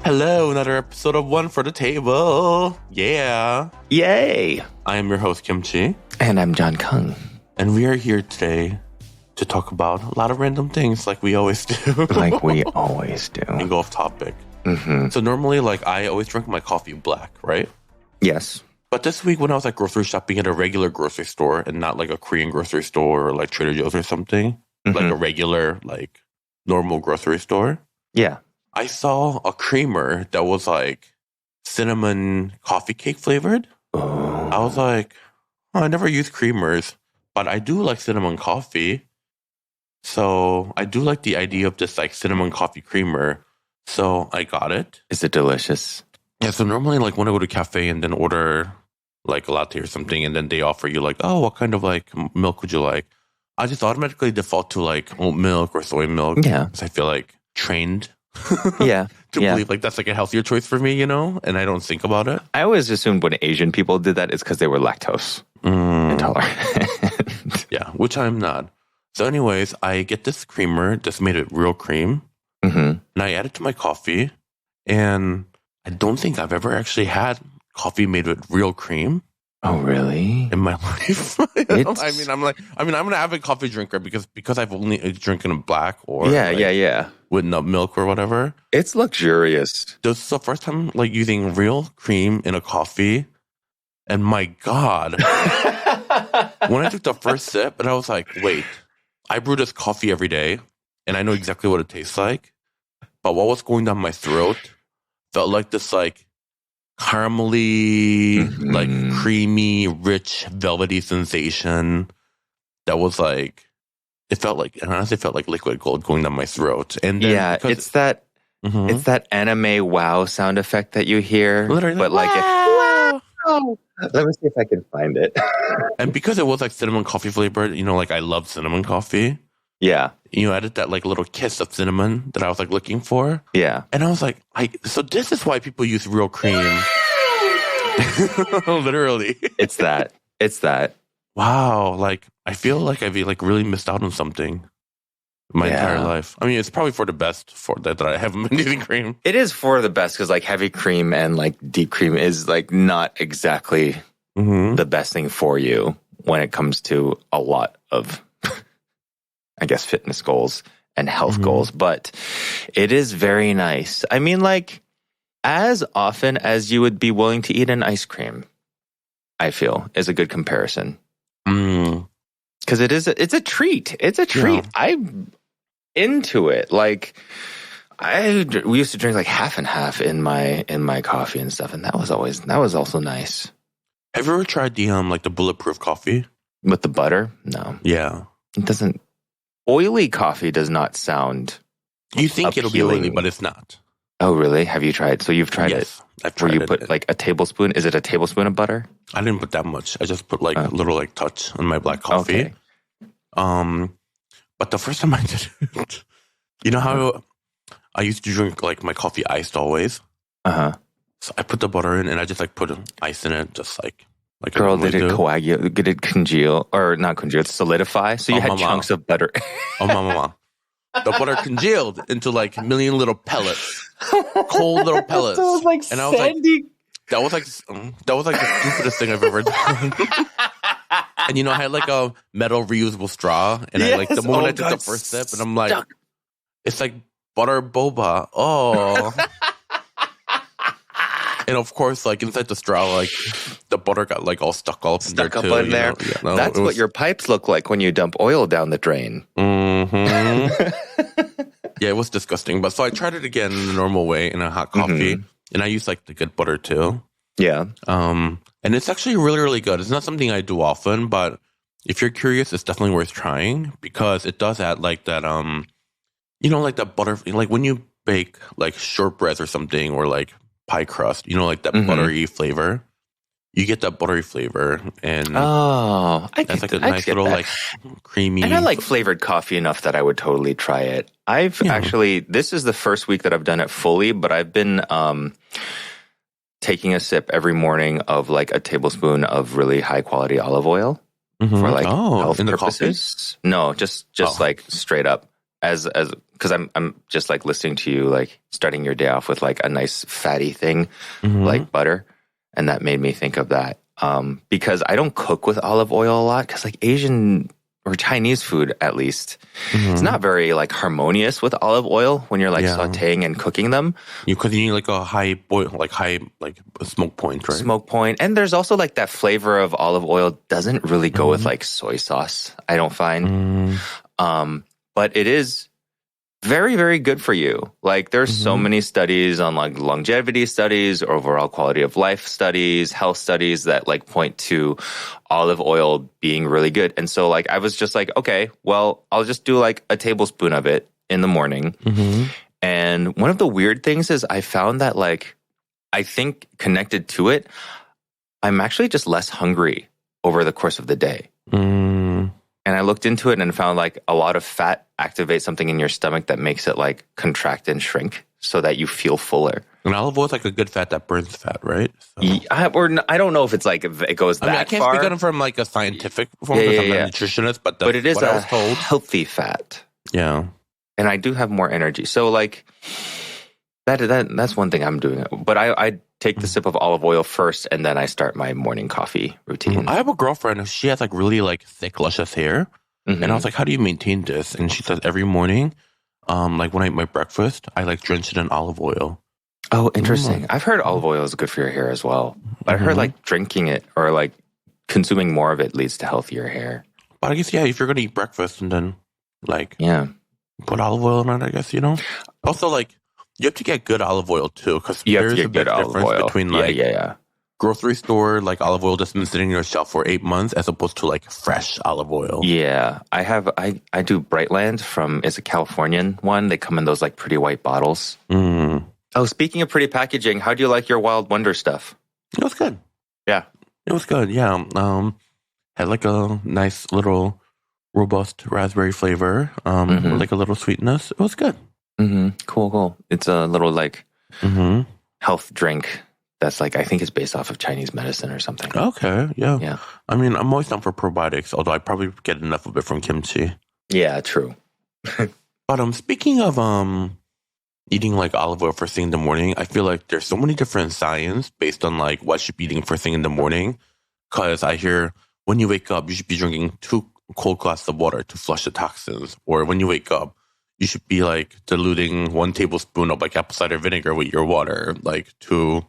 Hello, another episode of One for the Table. Yeah. Yay! I am your host, Kimchi. And I'm John Kung. And we are here today to talk about a lot of random things like we always do. Like we always do. And go off topic. Mm-hmm. So normally, I always drink my coffee black, right? Yes. But this week when I was grocery shopping at a regular grocery store and not like a Korean grocery store or like Trader Joe's or something, like a regular, normal grocery store. Yeah. I saw a creamer that was cinnamon coffee cake flavored. Oh. I was like, I never use creamers, but I do like cinnamon coffee. So I do like the idea of this cinnamon coffee creamer. So I got it. Is it delicious? Yeah, so normally when I go to a cafe and then order a latte or something, and then they offer you what kind of milk would you like? I just automatically default to oat milk or soy milk. Yeah. Because I feel trained Yeah. to believe that's a healthier choice for me, and I don't think about it. I always assumed when Asian people did that, it's because they were lactose intolerant. Yeah, which I'm not. So anyways, I get this creamer that's made with real cream, Mm-hmm. and I add it to my coffee, and I don't think I've ever actually had coffee made with real cream. Oh, really? In my life. I'm an avid coffee drinker because I've only drinking black or with nut milk or whatever. It's luxurious. This is the first time using real cream in a coffee, and my God, when I took the first sip, and I was like, wait, I brew this coffee every day, and I know exactly what it tastes like, but what was going down my throat felt like this caramelly, creamy, rich, velvety sensation that was it honestly felt like liquid gold going down my throat. And then it's that anime wow sound effect that you hear. Literally, but wow. Let me see if I can find it. And because it was cinnamon coffee flavored, I love cinnamon coffee. Yeah. Added that little kiss of cinnamon that I was looking for. Yeah. And I was like, so this is why people use real cream. Literally. It's that. Wow. I feel like I've really missed out on something my entire life. I mean, it's probably for the best for that I haven't been using cream. It is for the best because heavy cream and deep cream is not exactly the best thing for you when it comes to a lot of I guess fitness goals and health goals, but it is very nice. I mean, as often as you would be willing to eat an ice cream, I feel is a good comparison. Because it's a treat. It's a treat. Yeah. I'm into it. We used to drink half and half in my coffee and stuff, and that was also nice. Have you ever tried the bulletproof coffee with the butter? No. Yeah, it doesn't. Oily coffee does not sound. You think appealing. It'll be oily, but it's not. Oh, really? Have you tried? So you've tried it? I've tried it. Where you put a tablespoon? Is it a tablespoon of butter? I didn't put that much. I just put a little touch on my black coffee. Okay. But the first time I did it, you know how I used to drink my coffee iced always? Uh-huh. So I put the butter in and I just put ice in it, just Girl, did it coagulate? Did it congeal? Or not congeal, solidify? So you had chunks of butter. Oh, mama. The butter congealed into million little pellets. Cold little pellets. So it was and sandy. I was that was the stupidest thing I've ever done. And I had a metal reusable straw. And I the moment I took the first sip, and I'm like, it's butter boba. Oh. And of course, inside the straw, the butter got all stuck all up in there too. Stuck up in there. That's what your pipes look like when you dump oil down the drain. Mm-hmm. Yeah, it was disgusting. But so I tried it again in the normal way in a hot coffee, and I used the good butter too. Yeah. And it's actually really, really good. It's not something I do often, but if you're curious, it's definitely worth trying because it does add that that butter, when you bake shortbreads or something or pie crust, that buttery flavor. You get that buttery flavor, and that's a nice little creamy. And I like flavored coffee enough that I would totally try it. I've actually, this is the first week that I've done it fully, but I've been taking a sip every morning of a tablespoon of really high quality olive oil for health purposes. No, just straight up as because I'm just like listening to you, like starting your day off with like a nice fatty thing, like butter. And that made me think of that. Because I don't cook with olive oil a lot, because like Asian or Chinese food, at least, it's not very like harmonious with olive oil when you're like sauteing and cooking them. Because you need like a high boil, like a smoke point, right? Smoke point. And there's also like that flavor of olive oil doesn't really go with like soy sauce, I don't find. But it is very, very good for you. Like there's so many studies on like longevity studies, overall quality of life studies, health studies that like point to olive oil being really good. And so like I was just like, okay, well, I'll just do like a tablespoon of it in the morning. And one of the weird things is I found that like, I think connected to it, I'm actually just less hungry over the course of the day. And I looked into it and found like a lot of fat activates something in your stomach that makes it like contract and shrink so that you feel fuller. And olive oil is like a good fat that burns fat, right? So. I don't know if it's like it goes that far. I can't speak on it from like a scientific form because I'm not a nutritionist, but it is a healthy fat. Yeah. And I do have more energy. So like that's one thing I'm doing. But I take the sip of olive oil first, and then I start my morning coffee routine. I have a girlfriend. She has like really like thick, luscious hair. And I was like, how do you maintain this? And she says every morning, like when I eat my breakfast, I like drench it in olive oil. Oh, interesting. I've heard olive oil is good for your hair as well. But I heard like drinking it or like consuming more of it leads to healthier hair. But I guess, if you're going to eat breakfast and then like put olive oil in it, I guess, Also, like, you have to get good olive oil too, because there's a big difference between like grocery store like olive oil that's been sitting on your shelf for 8 months as opposed to like fresh olive oil. Yeah, I do Brightland from, it's a Californian one. They come in those like pretty white bottles. Oh, speaking of pretty packaging, how do you like your Wild Wonder stuff? It was good. Yeah, it was good. Yeah, had like a nice little robust raspberry flavor, with like a little sweetness. It was good. Cool. It's a little like health drink that's like, I think it's based off of Chinese medicine or something. Okay, yeah. I mean, I'm always down for probiotics, although I probably get enough of it from kimchi. Yeah, true. But speaking of eating like olive oil first thing in the morning, I feel like there's so many different science based on like what you should be eating first thing in the morning. Because I hear when you wake up, you should be drinking 2 cold glasses of water to flush the toxins. Or when you wake up, you should be like diluting 1 tablespoon of like apple cider vinegar with your water, like to.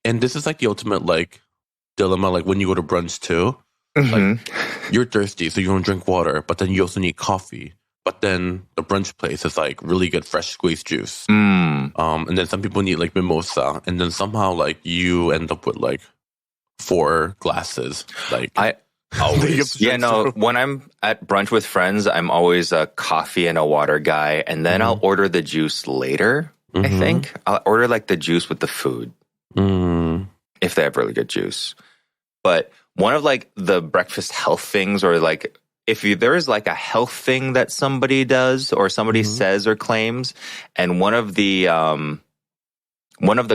And this is like the ultimate like dilemma. Like when you go to brunch too, like you're thirsty, so you don't drink water, but then you also need coffee. But then the brunch place is like really good fresh squeezed juice. And then some people need like mimosa, and then somehow like you end up with like 4 glasses. Like always. When I'm at brunch with friends, I'm always a coffee and a water guy. And then I'll order the juice later, I think. I'll order like the juice with the food. If they have really good juice. But one of like the breakfast health things, or like if there is like a health thing that somebody does or somebody says or claims, and one of the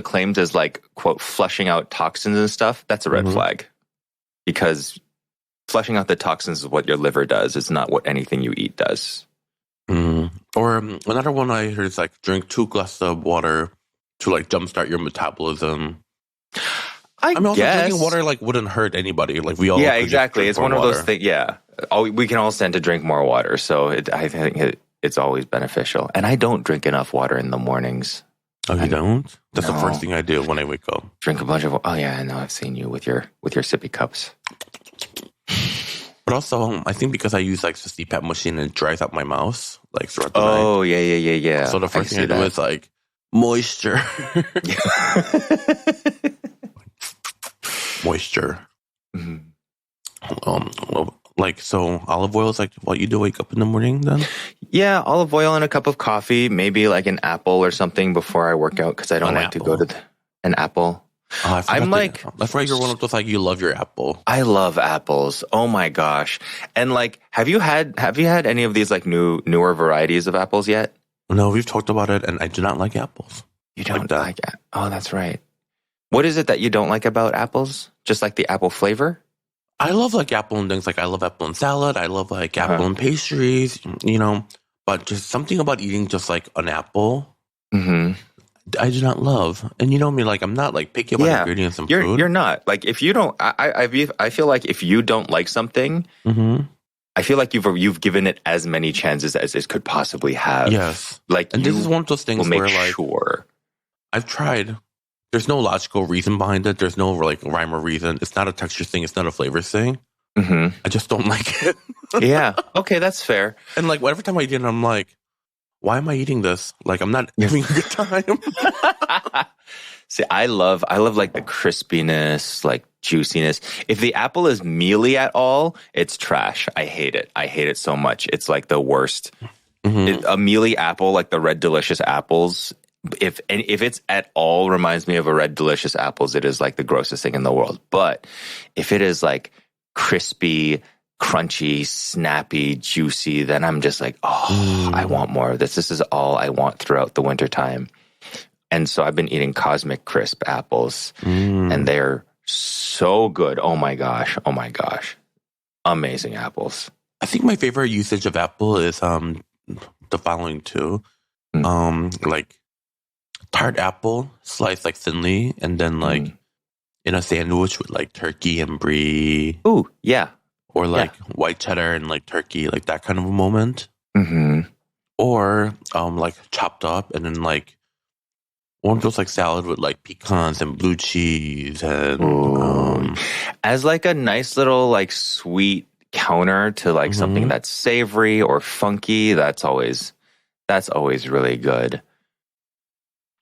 claims is like, quote, flushing out toxins and stuff, that's a red flag. Because flushing out the toxins is what your liver does. It's not what anything you eat does. Or another one I heard is like drink 2 glasses of water to like jumpstart your metabolism. I mean, also drinking water like wouldn't hurt anybody. Like we all exactly. It's one of those things. Yeah, we can all stand to drink more water, so I think it's always beneficial. And I don't drink enough water in the mornings. Oh, you don't? That's the first thing I do when I wake up. Drink a bunch of. Oh yeah, I know. I've seen you with your sippy cups. But also, I think because I use like the CPAP machine and it dries out my mouth like throughout the night. Oh yeah. So the first thing I do is like moisture. Moisture. So olive oil is like what you do wake up in the morning then? Yeah, olive oil and a cup of coffee, maybe like an apple or something before I work out, because I don't like to go to an apple. Oh, I forgot you're one of those like you love your apple. I love apples. Oh my gosh. And like have you had any of these like newer varieties of apples yet? No, we've talked about it, and I do not like apples. You don't like it? Oh, that's right. What is it that you don't like about apples? Just like the apple flavor? I love like apple and things. Like I love apple and salad. I love like apple and pastries, but just something about eating just like an apple, Mm-hmm. I do not love. And you know me, like I'm not like picky about ingredients in food. You're not. Like if you don't, I feel like if you don't like something, mm-hmm. I feel like you've given it as many chances as it could possibly have. Yes. Like, and this is one of those things where like sure. I've tried. There's no logical reason behind it. There's no like rhyme or reason. It's not a texture thing. It's not a flavor thing. Mm-hmm. I just don't like it. Yeah. Okay, that's fair. And like every time I eat it, I'm like, why am I eating this? Like I'm not having a good time. See, I love like the crispiness, like juiciness. If the apple is mealy at all, it's trash. I hate it. I hate it so much. It's like the worst. Mm-hmm. A mealy apple, like the Red Delicious apples, if it's at all reminds me of a Red Delicious apples, it is like the grossest thing in the world. But if it is like crispy, crunchy, snappy, juicy, then I'm just like, I want more of this. This is all I want throughout the wintertime. And so I've been eating Cosmic Crisp apples, and they're so good. Oh my gosh. Oh my gosh. Amazing apples. I think my favorite usage of apple is the following two. Like tart apple sliced like thinly, and then like in a sandwich with like turkey and brie. Ooh, yeah. Or like white cheddar and like turkey, like that kind of a moment. Mm-hmm. Or like chopped up and then like one of those like salad with like pecans and blue cheese and as like a nice little like sweet counter to like something that's savory or funky. That's always really good.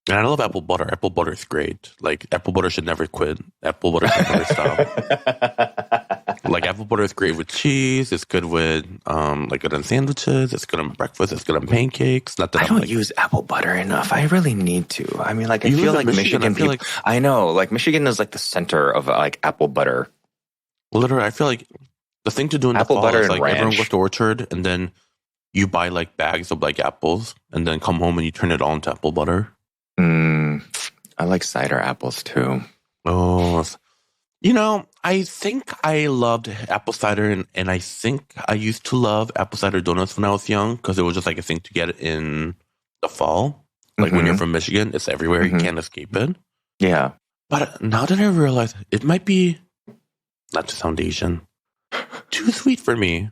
And I love apple butter. Apple butter is great. Like apple butter should never quit. Apple butter should never stop. Like apple butter is great with cheese. It's good with like good on sandwiches. It's good on breakfast. It's good on pancakes. Not that I don't use apple butter enough. I really need to. I mean, like I feel like Michigan people. I know, like Michigan is like the center of like apple butter. Literally, I feel like the thing to do in apple the fall butter is like ranch. Everyone goes to orchard and then you buy like bags of like apples and then come home and you turn it all into apple butter. I like cider apples too. Oh, you know, I think I loved apple cider, and I think I used to love apple cider donuts when I was young because it was just like a thing to get in the fall. Like when you're from Michigan, it's everywhere. You can't escape it. Yeah. But now that I realize it might be, not to sound Asian, too sweet for me.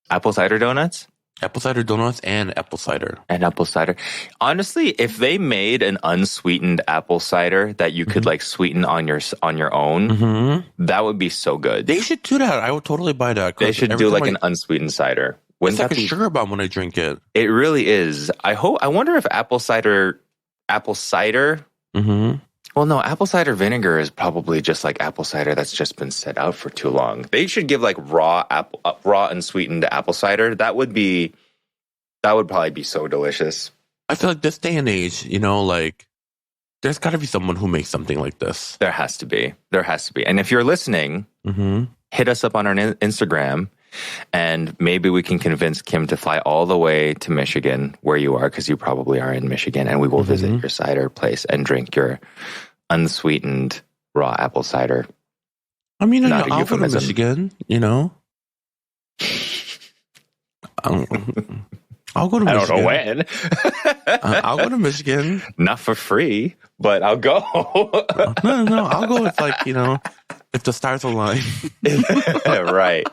Apple cider donuts? Apple cider donuts and apple cider. And apple cider. Honestly, if they made an unsweetened apple cider that you could like sweeten on your own, that would be so good. They should do that. I would totally buy that. They should do like an unsweetened cider. It's like a sugar bomb when I drink it. It really is. I wonder if apple cider. Well, no, apple cider vinegar is probably just like apple cider that's just been set out for too long. They should give like raw unsweetened apple cider. That would probably be so delicious. I feel like this day and age, you know, like there's got to be someone who makes something like this. There has to be. And if you're listening, hit us up on our Instagram, and maybe we can convince Kim to fly all the way to Michigan, where you are, because you probably are in Michigan, and we will visit your cider place and drink your unsweetened raw apple cider. I mean, I'll go to Michigan, you know. I'll go to Michigan. I don't know when. I'll go to Michigan. Not for free, but I'll go. No. I'll go with like, you know, if the stars align. Right.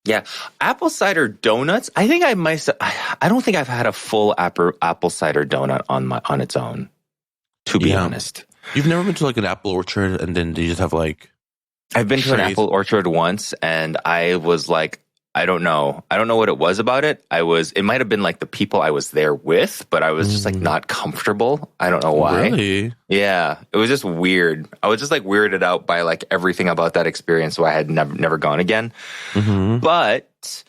Yeah. Apple cider donuts. I think I don't think I've had a full apple cider donut on its own, to be honest. You've never been to like an apple orchard and then they just have like... I've been to an apple orchard once and I was like, I don't know what it was about it. It might have been like the people I was there with, but I was just like not comfortable. I don't know why. Really? Yeah. It was just weird. I was just like weirded out by like everything about that experience. So I had never gone again. But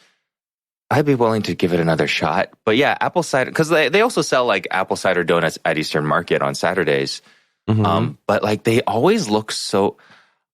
I'd be willing to give it another shot. But yeah, apple cider, because they also sell like apple cider donuts at Eastern Market on Saturdays. But like they always look so...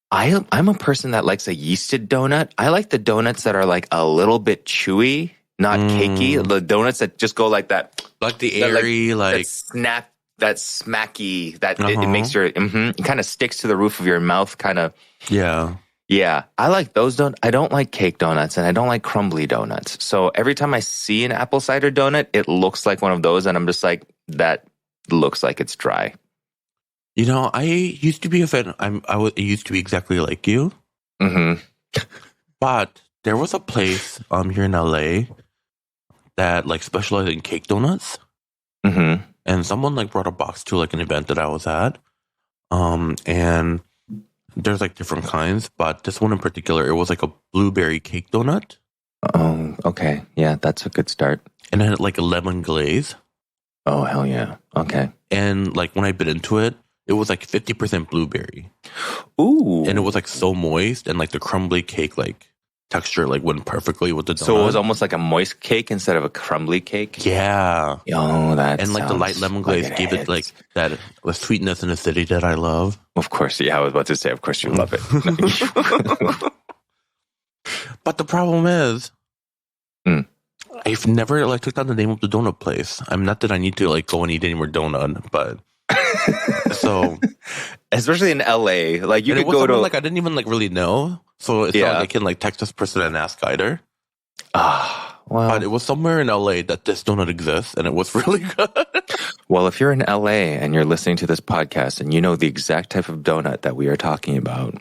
I'm a person that likes a yeasted donut. I like the donuts that are like a little bit chewy, not cakey. The donuts that just go like that. Like the airy, like... That snap, that smacky, that it makes your... It kind of sticks to the roof of your mouth, kind of... Yeah. Yeah, I like those donuts. I don't like cake donuts and I don't like crumbly donuts. So every time I see an apple cider donut, it looks like one of those. And I'm just like, that looks like it's dry. You know, I used to be a fan. I used to be exactly like you. Mm-hmm. But there was a place here in LA that like specialized in cake donuts. Mm-hmm. And someone like brought a box to like an event that I was at. And there's like different kinds, but this one in particular, it was like a blueberry cake donut. Oh, okay. Yeah, that's a good start. And it had like a lemon glaze. Oh, hell yeah. Okay. And like when I bit into it, it was like 50% blueberry. Ooh. And it was like so moist, and like the crumbly cake like texture like went perfectly with the donut. So it was almost like a moist cake instead of a crumbly cake? Yeah. Oh, that and like the light lemon glaze gave it like that the sweetness and acidity that I love. Of course. Yeah, I was about to say, of course you love it. But the problem is, I've never like took down the name of the donut place. I'm not that I need to like go and eat any more donut, but so especially in LA, like you could go to like I didn't even like really know, so it's not like I can like text this person and ask either. Well, but it was somewhere in LA that this donut exists, and it was really good. Well, if you're in LA and you're listening to this podcast and you know the exact type of donut that we are talking about,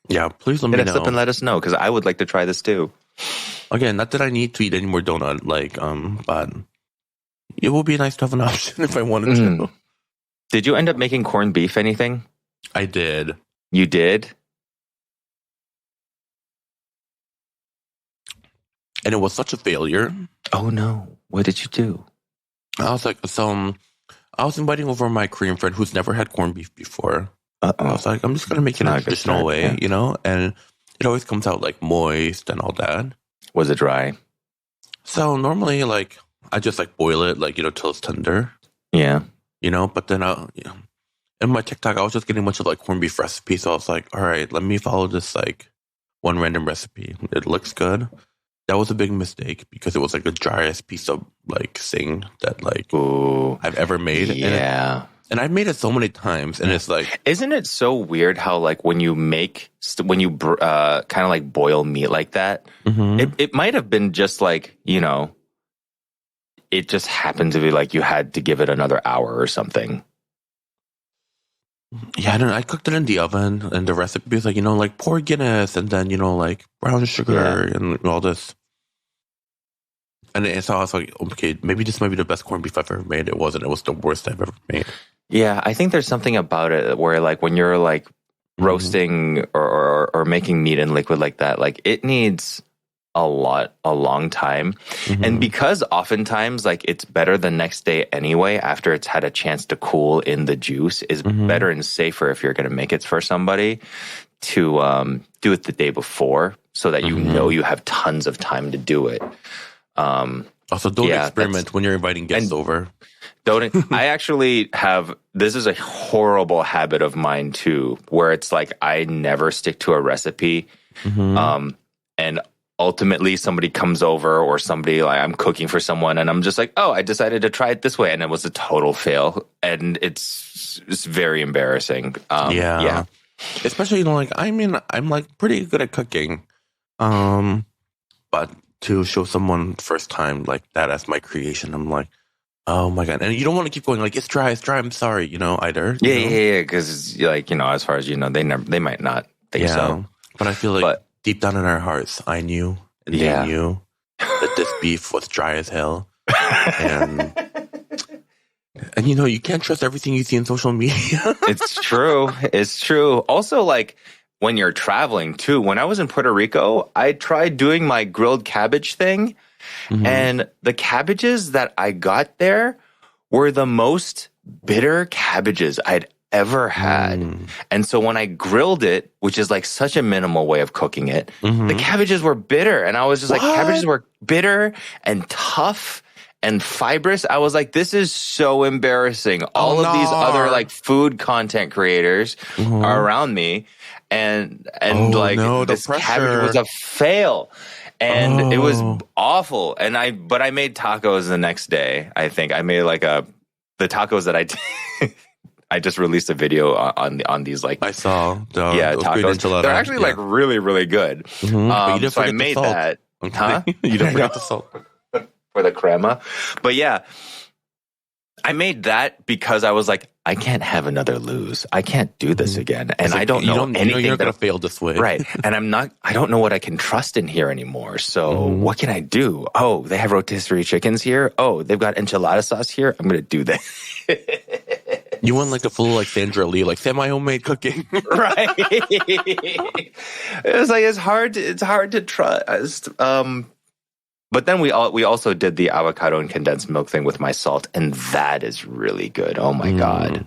yeah, please let me know. And let us know, because I would like to try this too. Again, not that I need to eat any more donut, like but it would be nice to have an option if I wanted to. Did you end up making corned beef anything? I did. You did? And it was such a failure. Oh no. What did you do? I was like, I was inviting over my Korean friend who's never had corned beef before. I was like, I'm just going to make it a traditional way, you know? And it always comes out like moist and all that. Was it dry? So normally, like, I just like boil it, like, you know, till it's tender. Yeah. You know, but then in my TikTok, I was just getting a bunch of like corned beef recipes. So I was like, all right, let me follow this like one random recipe. It looks good. That was a big mistake because it was like the driest piece of like thing that like I've ever made. Yeah. And I've made it so many times, and it's like, isn't it so weird how like when you kind of like boil meat like that, it might have been just like, you know, it just happened to be like you had to give it another hour or something. Yeah, I cooked it in the oven, and the recipe is like, you know, like pour Guinness, and then, you know, like brown sugar and all this. And so I was like, okay, maybe this might be the best corned beef I've ever made. It wasn't. It was the worst I've ever made. Yeah, I think there's something about it where like when you're like roasting or making meat in liquid like that, like it needs a long time. And because oftentimes like it's better the next day anyway, after it's had a chance to cool in the juice, is better and safer if you're going to make it for somebody to do it the day before so that you know you have tons of time to do it. Also, don't experiment when you're inviting guests over. I actually have, this is a horrible habit of mine too, where it's like I never stick to a recipe. And ultimately somebody comes over or somebody, like I'm cooking for someone and I'm just like, oh, I decided to try it this way. And it was a total fail. And it's very embarrassing. Yeah. Especially, you know, like, I mean, I'm like pretty good at cooking. But to show someone first time like that as my creation, I'm like, oh my God. And you don't want to keep going like, it's dry, I'm sorry, you know, either. Yeah. Because like, you know, as far as you know, they might not think so. But I feel like deep down in our hearts, I knew and they knew that this beef was dry as hell. And you know, you can't trust everything you see in social media. It's true. Also, like, when you're traveling too, when I was in Puerto Rico, I tried doing my grilled cabbage thing. And the cabbages that I got there were the most bitter cabbages I'd ever had. And so when I grilled it, which is like such a minimal way of cooking it, the cabbages were bitter. And I was just like, cabbages were bitter and tough and fibrous. I was like, this is so embarrassing. All of these other like food content creators are around me. And this cabbage was a fail. And it was awful. But I made tacos the next day. I think I made like the tacos that I did. I just released a video on these like I saw tacos. They're actually like really really good. But you didn't so I forget the made salt. that. Okay. Huh? You don't forget the salt for the crema. But yeah, I made that because I was like, I can't have another lose. I can't do this again, and I don't know anything. You're gonna fail this way, right? And I don't know what I can trust in here anymore. So what can I do? Oh, they have rotisserie chickens here. Oh, they've got enchilada sauce here. I'm gonna do that. You went like a full like Sandra Lee, like semi-homemade cooking. Right. It was like it's hard to trust. But then we also did the avocado and condensed milk thing with my salt, and that is really good. Oh my god.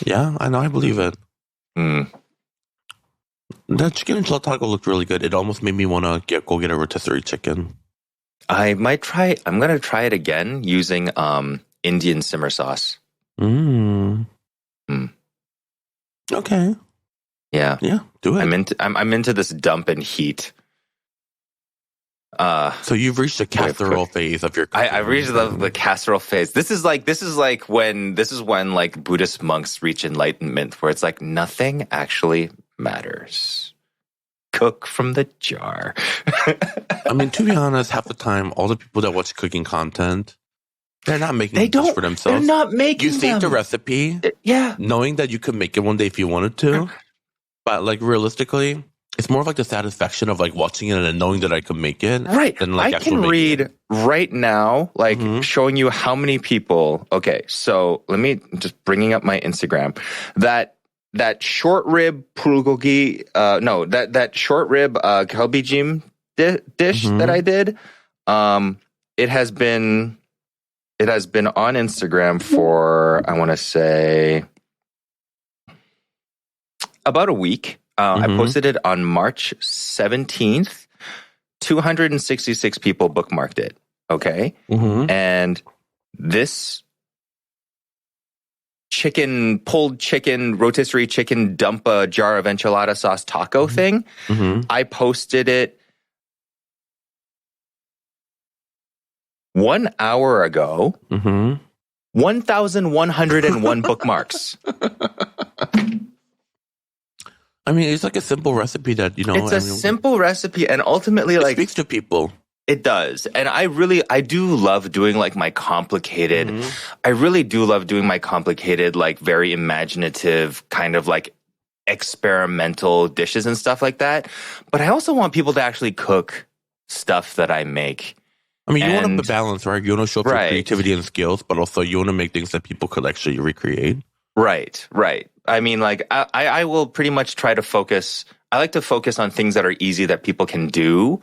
Yeah, I know, I believe it. That chicken enchilada taco looked really good. It almost made me want to go get a rotisserie chicken. I'm gonna try it again using Indian simmer sauce. Okay. Yeah. Yeah, do it. I'm into this dump and heat. So you've reached the casserole phase of your cooking. I've reached the casserole phase. This is when like Buddhist monks reach enlightenment, where it's like nothing actually matters. Cook from the jar. I mean, to be honest, half the time, all the people that watch cooking content, they're not making dish for themselves. They're not making. You save the recipe, knowing that you could make it one day if you wanted to, but like realistically, it's more of like the satisfaction of like watching it and knowing that I could make it. Right. Than like I can read right now, like showing you how many people. Okay, so let me just bringing up my Instagram. That short rib bulgogi, that short rib kalbijim dish that I did. It has been on Instagram for, I want to say, about a week. I posted it on March 17th. 266 people bookmarked it. Okay. And this pulled chicken, rotisserie chicken, dump a jar of enchilada sauce taco thing. I posted it 1 hour ago. 1,101 bookmarks. I mean, it's like a simple recipe that, It's a simple recipe, and ultimately, it speaks to people. It does. And I do love doing like my complicated, I really do love doing my complicated, like very imaginative kind of like experimental dishes and stuff like that. But I also want people to actually cook stuff that I make. I mean, you want to balance, right? You want to show up your creativity and skills, but also you want to make things that people could actually recreate. Right. I mean, like, I will pretty much try to focus. I like to focus on things that are easy that people can do,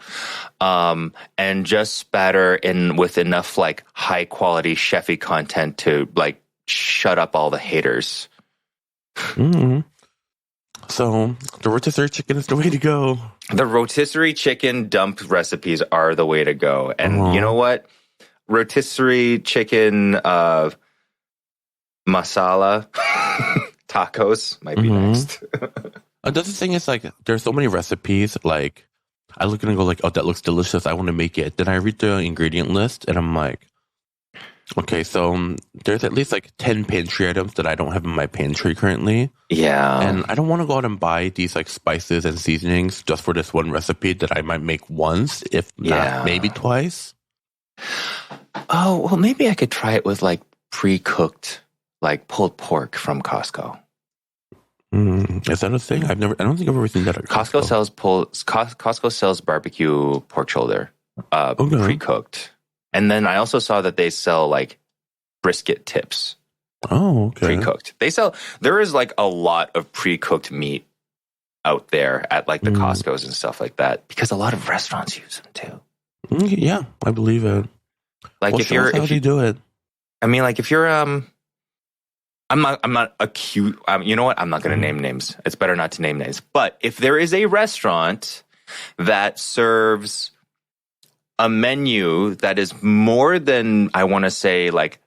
and just spatter in with enough like high quality chefy content to like shut up all the haters. So the rotisserie chicken is the way to go. The rotisserie chicken dump recipes are the way to go. And you know what? Rotisserie chicken masala tacos might be next. The thing is, like, there's so many recipes. Like, I look and go like, oh, that looks delicious. I want to make it. Then I read the ingredient list and I'm like, okay, so there's at least like 10 pantry items that I don't have in my pantry currently. Yeah. And I don't want to go out and buy these like spices and seasonings just for this one recipe that I might make once, if not maybe twice. Oh, well, maybe I could try it with like pre-cooked, like pulled pork from Costco. Is that a thing? I don't think I've ever seen that at Costco. Costco sells barbecue pork shoulder, pre-cooked. And then I also saw that they sell like brisket tips. Oh, okay. Pre-cooked. There is like a lot of pre-cooked meat out there at like the Costco's and stuff like that, because a lot of restaurants use them too. Yeah, I believe it. Like if you do it. I mean, like if you're I'm not acute. You know what? I'm not going to name names. It's better not to name names. But if there is a restaurant that serves a menu that is more than, I want to say, like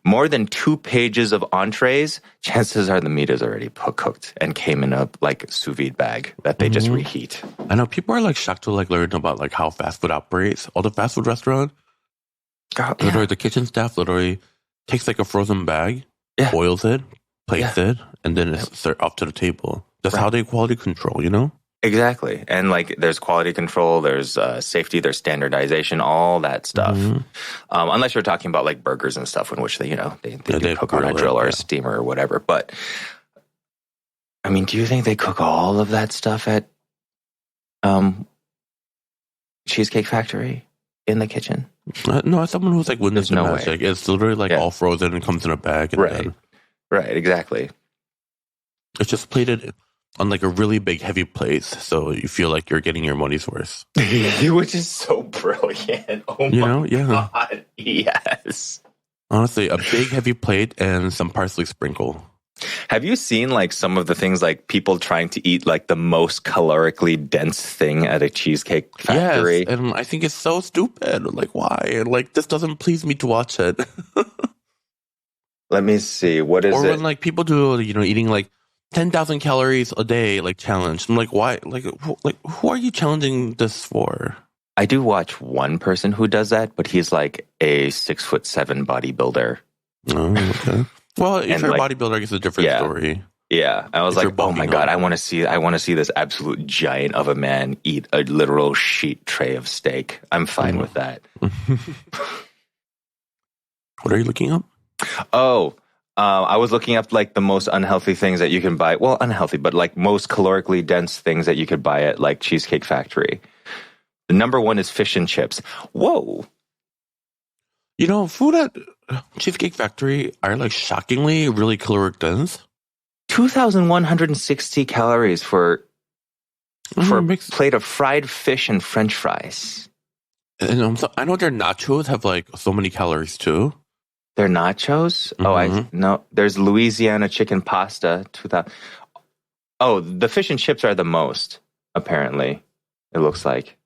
more than 2 pages of entrees, chances are the meat is already cooked and came in a like sous vide bag that they just reheat. I know people are like shocked to like learn about like how fast food operates. All the fast food restaurants, literally the kitchen staff literally takes like a frozen bag, Yeah. boils it, plates it, and then it's off to the table. That's how they quality control, you know? Exactly. And like there's quality control, there's safety, there's standardization, all that stuff. Unless you're talking about like burgers and stuff in which they do cook on a grill or a steamer or whatever. But I mean, do you think they cook all of that stuff at Cheesecake Factory in the kitchen? No, as someone who's like witnessed the magic, it's literally like all frozen and comes in a bag. And Right, exactly. It's just plated on like a really big heavy plate, so you feel like you're getting your money's worth. Which is so brilliant. Oh my God. Yes. Honestly, a big heavy plate and some parsley sprinkle. Have you seen like some of the things like people trying to eat like the most calorically dense thing at a Cheesecake Factory? Yes, and I think it's so stupid. Like, why? Like, this doesn't please me to watch it. Let me see. What is it? Or when like people do, eating like 10,000 calories a day, like challenge. I'm like, why? Like, who are you challenging this for? I do watch one person who does that, but he's like a 6'7" bodybuilder. Oh, okay. Well, if you're a bodybuilder, it's a different story. Yeah, I was like, oh my God, I want to see this absolute giant of a man eat a literal sheet tray of steak. I'm fine with that. What are you looking up? Oh, I was looking up like the most unhealthy things that you can buy. Well, unhealthy, but like most calorically dense things that you could buy at like Cheesecake Factory. The number one is fish and chips. Whoa. Food at Cheesecake Factory are like shockingly really caloric dense. 2,160 calories for a plate of fried fish and French fries. And I know their nachos have like so many calories too. Their nachos? No. There's Louisiana chicken pasta. 2,000. Oh, the fish and chips are the most. Apparently, it looks like.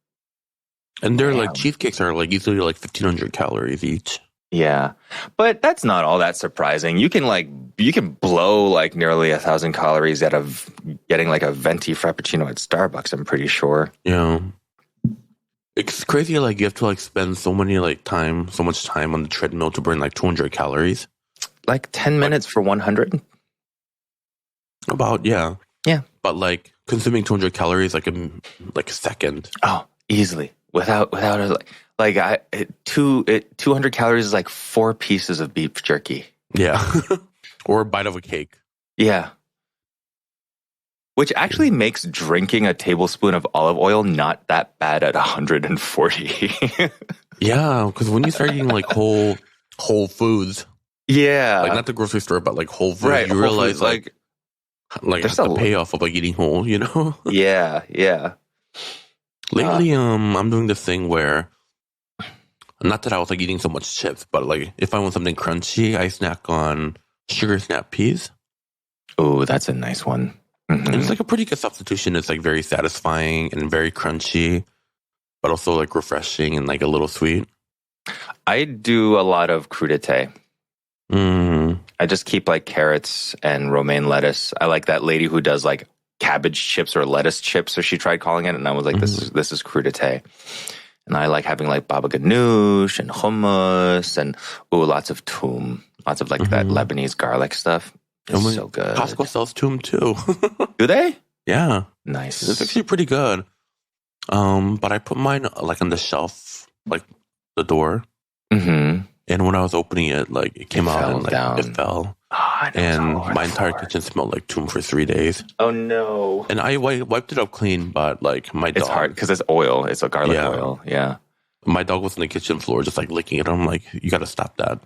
And their like cheesecakes are like easily like 1,500 calories each. Yeah, but that's not all that surprising. You can blow like nearly 1,000 calories out of getting like a venti frappuccino at Starbucks. I'm pretty sure. Yeah, it's crazy. Like you have to like spend so much time on the treadmill to burn like 200 calories. Like 10 minutes for 100. About yeah. But like consuming 200 calories like a second. Oh, easily without a, like 200 calories is like 4 pieces of beef jerky. Yeah. Or a bite of a cake. Yeah. Which actually makes drinking a tablespoon of olive oil not that bad at 140. Yeah, because when you start eating like whole foods. Yeah. Like not the grocery store, but like whole foods, right, you realize foods, like there's the payoff of like eating whole, Yeah. Lately, I'm doing this thing where, not that I was like eating so much chips, but like if I want something crunchy, I snack on sugar snap peas. Oh, that's a nice one. Mm-hmm. And it's like a pretty good substitution. It's like very satisfying and very crunchy, but also like refreshing and like a little sweet. I do a lot of crudité. Mm. I just keep like carrots and romaine lettuce. I like that lady who does like cabbage chips or lettuce chips, or she tried calling it, and I was like, this is crudité. And I like having like baba ganoush and hummus and lots of toum, lots of like that Lebanese garlic stuff. It's so good. Costco sells toum too. Do they? Yeah. Nice. It's actually pretty good. But I put mine like on the shelf, like the door. Mm-hmm. And when I was opening it, like it came out and like down. it fell. Oh, and my entire kitchen smelled like toum for 3 days. Oh no! And I wiped it up clean, but like my dog, it's hard because it's oil. It's a garlic oil. Yeah. My dog was on the kitchen floor, just like licking it. I'm like, you got to stop that.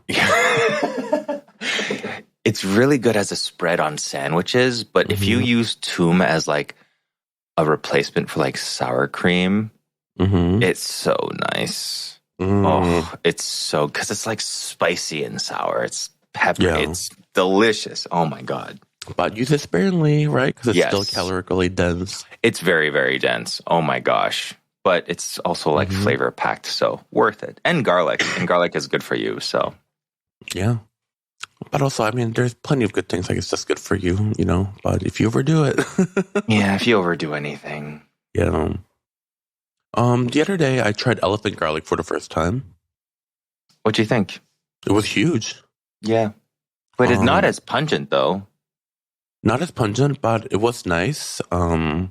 It's really good as a spread on sandwiches, but if you use toum as like a replacement for like sour cream, it's so nice. Oh, it's so, because it's like spicy and sour. It's pepper. Yeah. It's delicious. Oh my God. But use it sparingly, right? Because it's still calorically dense. It's very, very dense. Oh my gosh. But it's also like flavor packed. So worth it. And garlic. And garlic is good for you. So. Yeah. But also, I mean, there's plenty of good things. Like it's just good for you, but if you overdo it. Yeah. If you overdo anything. Yeah. The other day I tried elephant garlic for the first time. What'd you think? It was huge. Yeah. But it's not as pungent, though. Not as pungent, but it was nice to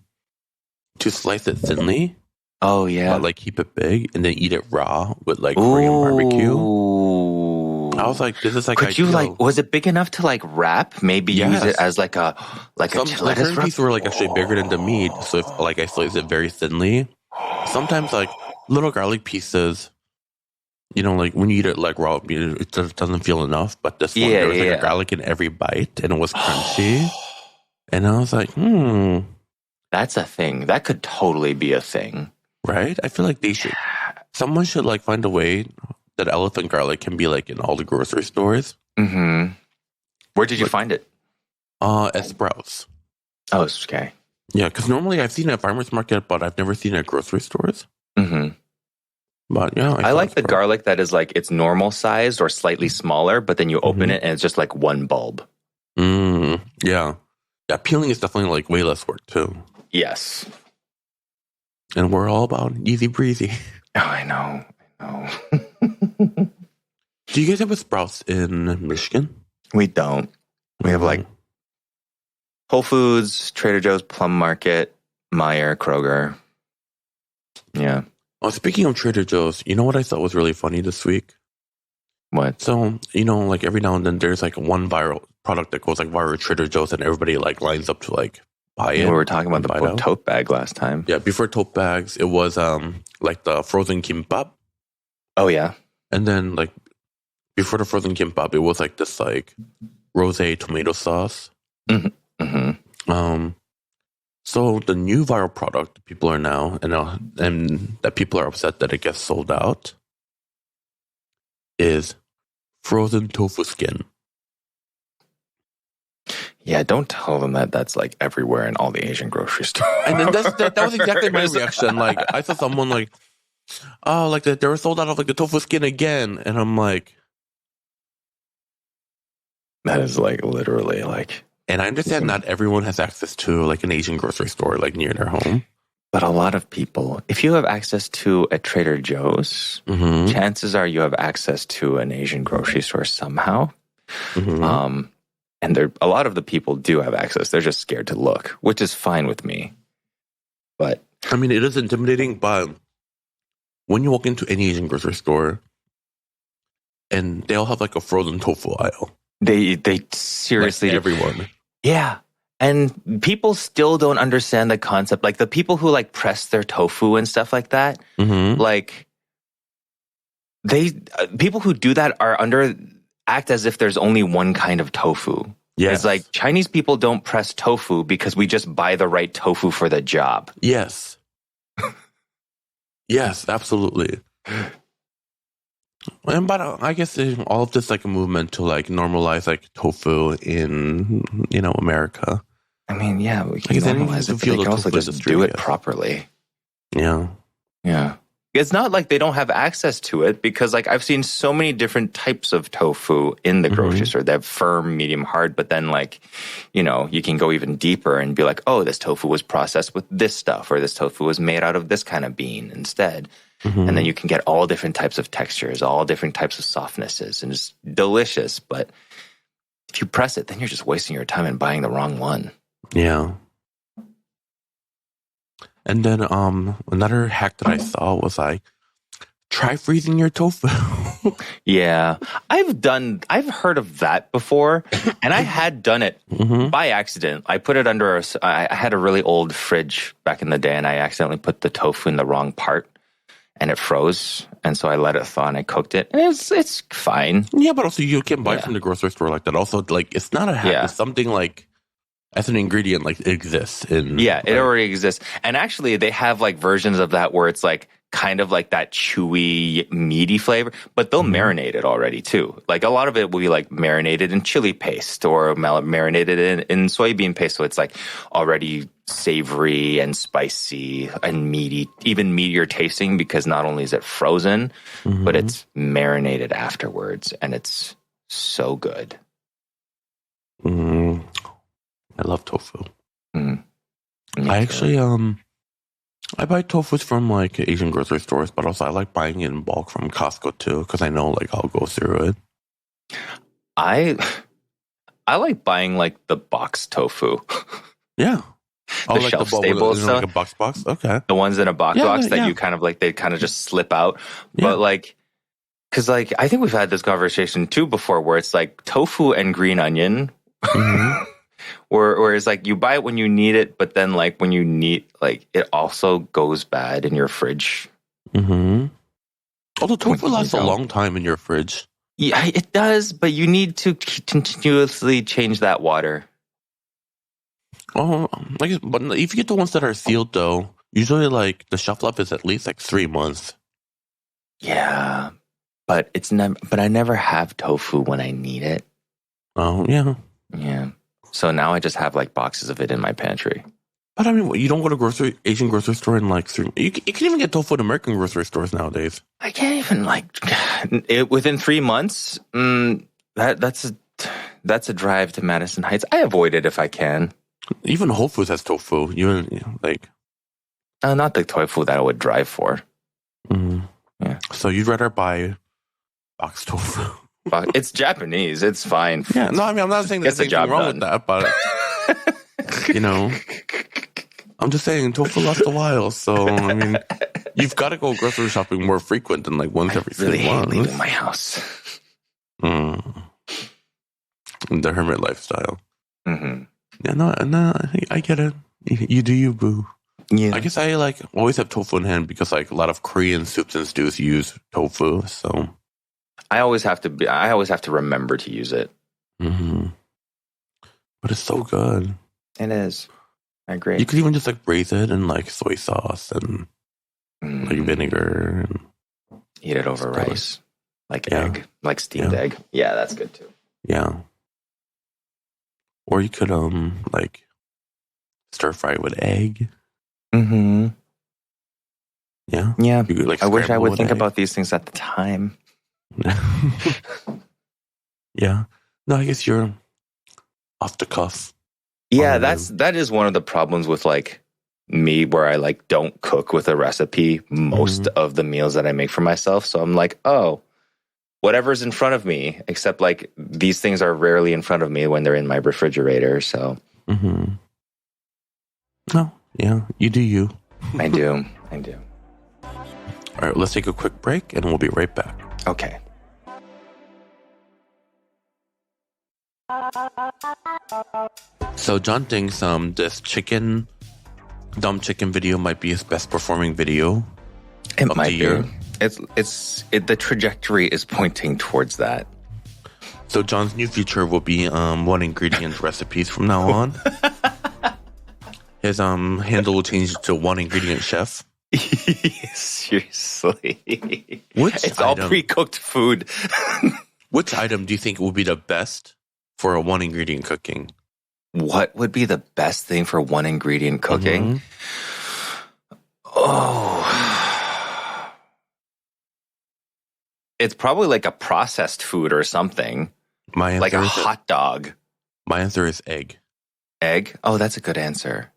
slice it thinly. Oh, yeah. But like keep it big and then eat it raw with like Korean barbecue. I was like, this is like Could you like, was it big enough to like wrap? Maybe use it as like a certain pieces were like actually bigger than the meat. So if like I slice it very thinly, sometimes like little garlic pieces, you know, like when you eat it like raw, it just doesn't feel enough. But this one, there was like a garlic in every bite and it was crunchy. And I was like, that's a thing. That could totally be a thing. Right? I feel like someone should like find a way that elephant garlic can be like in all the grocery stores. Mm-hmm. Where did you find it? At Sprouts. Oh, okay. Yeah, because normally I've seen it at farmers market, but I've never seen it at grocery stores. Mm-hmm. But yeah, I like the garlic that is like it's normal sized or slightly smaller, but then you open it and it's just like one bulb. Yeah. Yeah, peeling is definitely like way less work too. Yes. And we're all about easy breezy. Oh, I know. Do you guys have a Sprouts in Michigan? We don't. We have like Whole Foods, Trader Joe's, Plum Market, Meijer, Kroger. Yeah. Oh, speaking of Trader Joe's, you know what I thought was really funny this week? What? So, you know, like every now and then there's like one viral product that goes like viral at Trader Joe's and everybody like lines up to like buy it. We were talking about the tote bag last time. Yeah, before tote bags, it was like the frozen kimbap. Oh, yeah. And then like before the frozen kimbap, it was like this like rosé tomato sauce. So the new viral product people are now and that people are upset that it gets sold out is frozen tofu skin. Yeah, don't tell them that that's like everywhere in all the Asian grocery stores. And then that was exactly my reaction. Like I saw someone like, oh, like they were sold out of like the tofu skin again, and I'm like, that is like literally like. And I understand not everyone has access to like an Asian grocery store like near their home. But a lot of people, if you have access to a Trader Joe's, chances are you have access to an Asian grocery store somehow. And a lot of the people do have access. They're just scared to look, which is fine with me. But I mean, it is intimidating, but when you walk into any Asian grocery store and they all have like a frozen tofu aisle. They seriously, like everyone. Yeah. And people still don't understand the concept. Like the people who like press their tofu and stuff like that, like people who do that are act as if there's only one kind of tofu. Yes. It's like Chinese people don't press tofu because we just buy the right tofu for the job. Yes. Yes, absolutely. And but I guess all of this like a movement to like normalize like tofu in America. I mean, yeah, we can normalize it, but they can also just do it properly. Yeah. Yeah. It's not like they don't have access to it because like I've seen so many different types of tofu in the grocery store. They have firm, medium, hard, but then like, you can go even deeper and be like, oh, this tofu was processed with this stuff or this tofu was made out of this kind of bean instead. And then you can get all different types of textures, all different types of softnesses, and it's delicious. But if you press it, then you're just wasting your time and buying the wrong one. Yeah. And then another hack that I saw was like, try freezing your tofu. Yeah. I've heard of that before, and I had done it by accident. I put it under I had a really old fridge back in the day, and I accidentally put the tofu in the wrong part. And it froze, and so I let it thaw and I cooked it. And it's fine. Yeah, but also you can buy from the grocery store like that. Also, like it's not a hack; it's something like as an ingredient, like it exists in. Yeah, it already exists, and actually they have like versions of that where it's like kind of like that chewy, meaty flavor, but they'll marinate it already too. Like a lot of it will be like marinated in chili paste or marinated in soybean paste, so it's like already savory and spicy and meaty, even meatier tasting because not only is it frozen, but it's marinated afterwards, and it's so good. I love tofu. I actually I buy tofu from like Asian grocery stores, but also I like buying it in bulk from Costco too because I know like I'll go through it. I like buying like the box tofu. Yeah. The shelf stable stuff. Like a box. Okay. The ones in a box that you kind of like, they kind of just slip out. But like, because like, I think we've had this conversation too before where it's like tofu and green onion. Mm-hmm. Whereas like you buy it when you need it, but then like when you need, like it also goes bad in your fridge. Mm-hmm. Although tofu lasts a long time in your fridge. Yeah, it does, but you need to continuously change that water. Oh, but if you get the ones that are sealed, though, usually like the shelf life is at least like 3 months. Yeah, but it's never. But I never have tofu when I need it. Oh yeah, yeah. So now I just have like boxes of it in my pantry. But I mean, you don't go to Asian grocery store in like 3. You can even get tofu at American grocery stores nowadays. I can't even like it within 3 months. That's a drive to Madison Heights. I avoid it if I can. Even Whole Foods has tofu. Like, not the tofu that I would drive for. Mm-hmm. Yeah. So you'd rather buy box tofu? It's Japanese. It's fine. Yeah. No, I mean, I'm not saying there's anything wrong with that, but I'm just saying tofu lasts a while. So I mean, you've got to go grocery shopping more frequent than like once every 3 months. I really hate leaving my house. The hermit lifestyle. Mm-hmm. Yeah, no, I get it. You do you, boo. Yeah. I guess I like always have tofu in hand because like a lot of Korean soups and stews use tofu. So I always have to remember to use it. Mm-hmm. But it's so good. It is. I agree. You could even just like braise it in like soy sauce and like vinegar and eat it over rice, like egg, like steamed egg. Yeah, that's good too. Yeah. Or you could like stir fry it with egg. Mm-hmm. Yeah. Yeah. Could, like, I wish I would think egg. about these things at the time. Yeah. No, I guess you're off the cuff. Yeah, that is one of the problems with like me, where I like don't cook with a recipe most of the meals that I make for myself. So I'm like, oh, whatever's in front of me, except like these things are rarely in front of me when they're in my refrigerator. So, No, yeah, you do you. I do. All right, let's take a quick break and we'll be right back. Okay. So John thinks this dumb chicken video might be his best performing video. It might be. The trajectory is pointing towards that. So John's new feature will be one ingredient recipes from now on. His handle will change to one ingredient chef. Seriously. It's all pre-cooked food. Which item do you think will be the best for a one ingredient cooking? What would be the best thing for one ingredient cooking? Oh. It's probably like a processed food or something. Like a hot dog. My answer is egg. Egg? Oh, that's a good answer.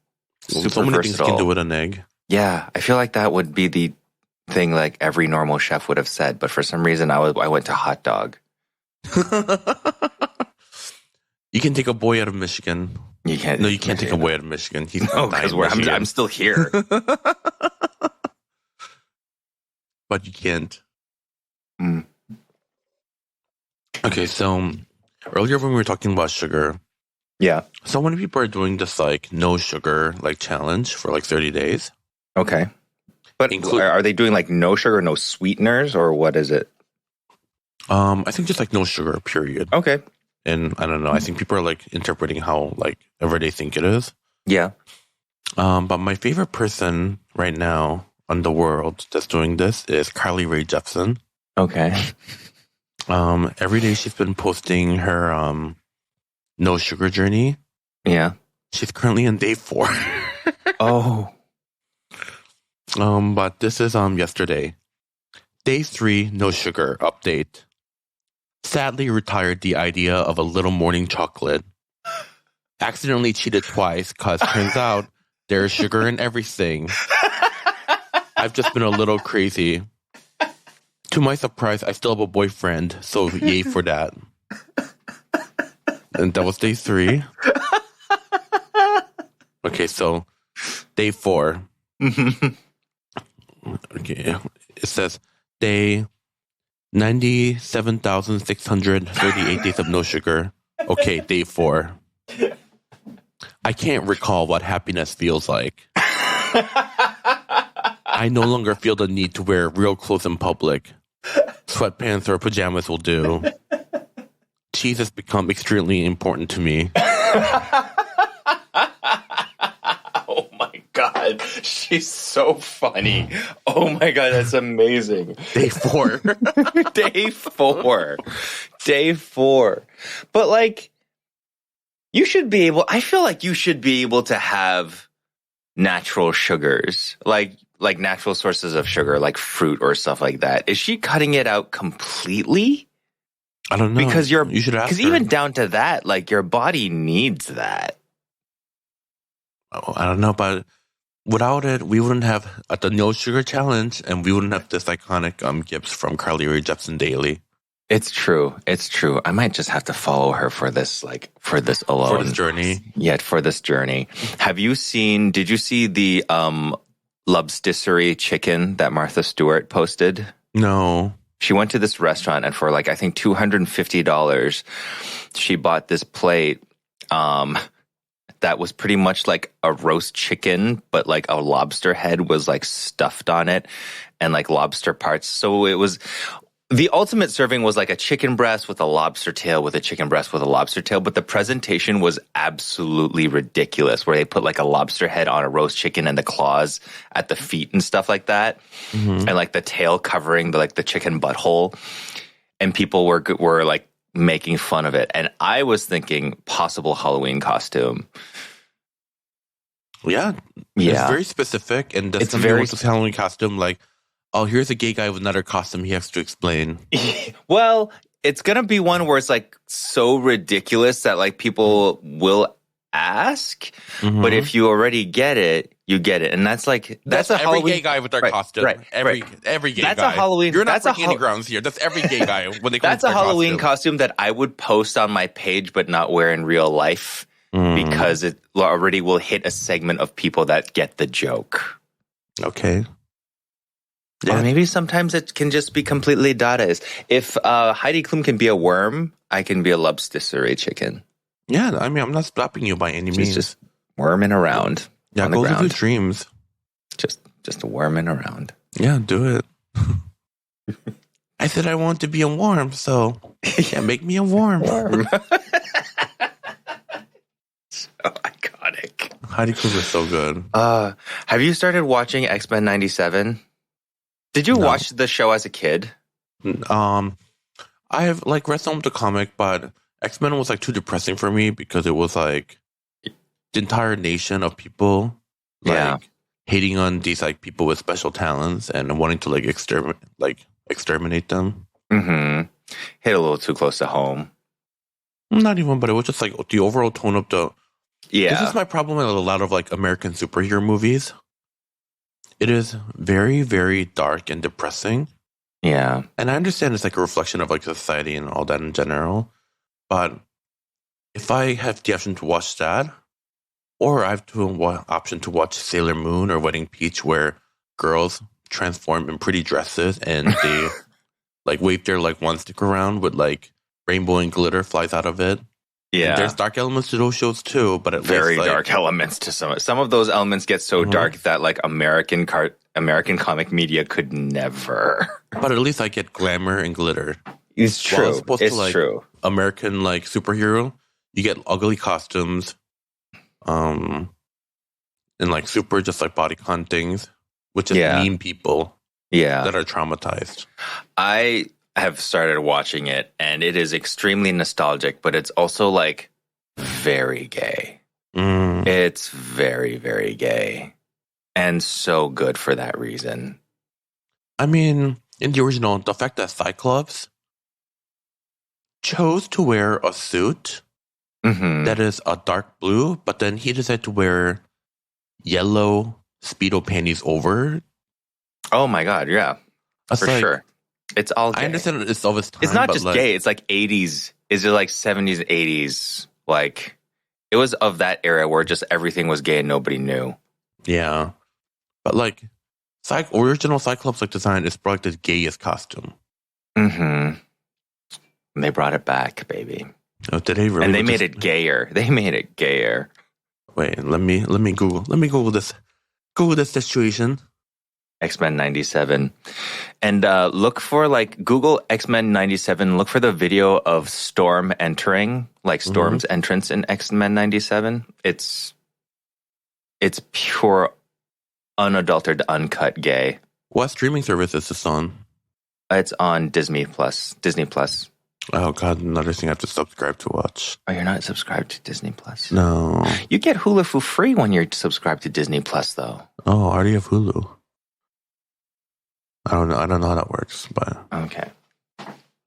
Super so many versatile. things you can do with an egg. Yeah, I feel like that would be the thing like every normal chef would have said, but for some reason I went to hot dog. You can take a boy out of Michigan. You can't. No, you can't take a boy out of Michigan. He's because I'm still here. But you can't. Mm. Okay, so earlier when we were talking about sugar, yeah. So many people are doing this like no sugar like challenge for like 30 days. Okay, but are they doing like no sugar, no sweeteners, or what is it? I think just like no sugar, period. Okay. And I don't know. I think people are like interpreting how like ever they think it is. Yeah. But my favorite person right now in the world that's doing this is Carly Rae Jepsen. Okay. Every day she's been posting her no sugar journey. Yeah. She's currently on day 4. Oh. But this is yesterday. Day 3, no sugar update. Sadly retired the idea of a little morning chocolate. Accidentally cheated twice because turns out there's sugar in everything. I've just been a little crazy. To my surprise, I still have a boyfriend, so yay for that. And that was day 3. Okay, so day 4. Okay, it says day 97,638 days of no sugar. Okay, day 4. I can't recall what happiness feels like. I no longer feel the need to wear real clothes in public. Sweatpants or pajamas will do. Cheese has become extremely important to me. Oh my God. She's so funny. Oh my God, that's amazing. Day 4. Day 4. Day 4. But like, I feel like you should be able to have natural sugars, like natural sources of sugar, like fruit or stuff like that. Is she cutting it out completely? I don't know. Because you should ask her. Even down to that, like your body needs that. Oh, I don't know, but without it, we wouldn't have the no sugar challenge, and we wouldn't have this iconic gifts from Carly Rae Jepsen Daily. It's true. It's true. I might just have to follow her for this, for this alone. For this journey. Yeah, for this journey. Did you see the lobstisserie chicken that Martha Stewart posted? No. She went to this restaurant, and for I think $250, she bought this plate that was pretty much like a roast chicken, but like a lobster head was like stuffed on it and like lobster parts. So it was... The ultimate serving was like a chicken breast with a lobster tail with a chicken breast with a lobster tail, but the presentation was absolutely ridiculous, where they put like a lobster head on a roast chicken and the claws at the feet and stuff like that, and like the tail covering the chicken butthole, and people were like making fun of it. And I was thinking possible Halloween costume. Yeah. It's very specific, and it's very Halloween costume like, oh, here's a gay guy with another costume he has to explain. Well, it's going to be one where it's like so ridiculous that like people will ask, but if you already get it, you get it. And that's a every Halloween gay guy with their costume. Right. Every gay that's guy. A Halloween. You're not breaking any grounds here. That's every gay guy when they come That's a Halloween costume that I would post on my page but not wear in real life because it already will hit a segment of people that get the joke. Okay. Yeah. Or maybe sometimes it can just be completely Dadaist. If Heidi Klum can be a worm, I can be a lobstisserie chicken. Yeah, I mean, I'm not stopping you by any means. Just worming around. Yeah, go live your dreams. Just worming around. Yeah, do it. I said I want to be a worm, so yeah, make me a worm. So iconic. Heidi Klum is so good. Have you started watching X-Men 97? Did you watch the show as a kid? I have read some of the comic, but X-Men was too depressing for me because it was the entire nation of people hating on these people with special talents and wanting to exterminate them. Mm-hmm. Hit a little too close to home. Not even, but it was just the overall tone of the... Yeah. This is my problem with a lot of American superhero movies. It is very, very dark and depressing. Yeah. And I understand it's a reflection of society and all that in general. But if I have the option to watch that, or I have the option to watch Sailor Moon or Wedding Peach, where girls transform in pretty dresses and they wave their one stick around with rainbow and glitter flies out of it. Yeah, and there's dark elements to those shows too, but very dark elements to some of those elements get so dark that American comic media could never. But at least I get glamour and glitter. It's true. It's true. American superhero, you get ugly costumes, and super just body things, which is mean people. Yeah, that are traumatized. I have started watching it, and it is extremely nostalgic, but it's also very gay. It's very, very gay, and so good for that reason. I mean, in the original, the fact that Cyclops chose to wear a suit that is a dark blue, but then he decided to wear yellow Speedo panties over. Oh my God, yeah. For sure. It's all gay. I understand it's of its time. It's not just gay. It's 80s. Is it 70s, 80s Like, it was of that era where just everything was gay and nobody knew. Yeah. But like, original Cyclops like design is probably the gayest costume. Mm-hmm. And they brought it back, baby. Oh, did they really? And they made it gayer. They made it gayer. Wait, let me Google this situation. X-Men 97. And look for, like, Google X-Men 97. Look for the video of Storm entering, like Storm's entrance in X-Men 97. It's pure, unadulterated, uncut gay. What streaming service is this on? It's on Disney Plus. Oh God, another thing I have to subscribe to watch. Oh, you're not subscribed to Disney Plus? No. You get Hulu for free when you're subscribed to Disney Plus, though. Oh, I already have Hulu. I don't know how that works, but okay.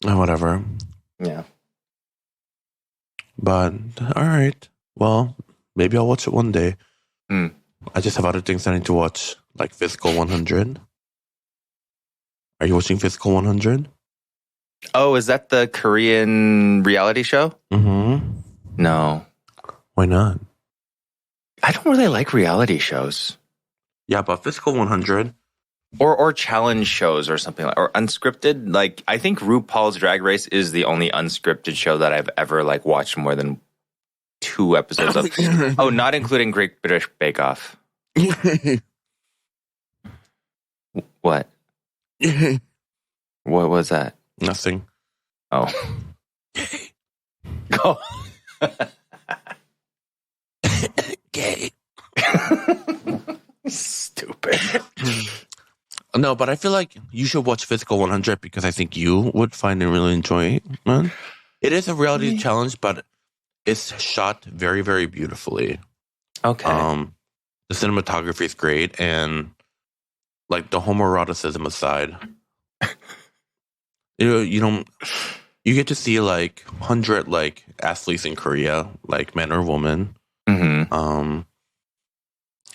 Whatever. Yeah. But all right. Well, maybe I'll watch it one day. Mm. I just have other things I need to watch, like Physical 100. Are you watching Physical 100? Oh, is that the Korean reality show? Mm-hmm. No. Why not? I don't really like reality shows. Yeah, but Physical 100. Or challenge shows or something like, or unscripted. Like, I think RuPaul's Drag Race is the only unscripted show that I've ever like watched more than 2 episodes of. Oh, not including Great British Bake Off. What? What was that? Nothing. Oh. Go. Gay. Stupid. No, but I feel like you should watch Physical 100 because I think you would find and really enjoy it, man. It is a reality challenge, but it's shot very, very beautifully. Okay. The cinematography is great, and like the homoeroticism aside, you get to see like 100 like athletes in Korea, like men or women. Mm-hmm.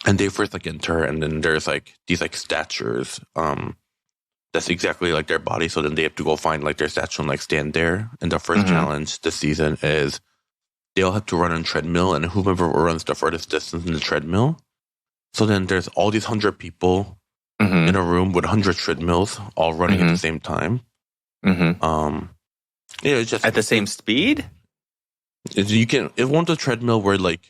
And they first like enter, and then there's like these like statures that's exactly like their body. So then they have to go find like their statue and like stand there. And the first challenge this season is they all have to run on treadmill, and whoever runs the furthest distance in the treadmill. So then there's all these 100 people in a room with 100 treadmills all running at the same time. It's just at the same speed. It won't a treadmill where like.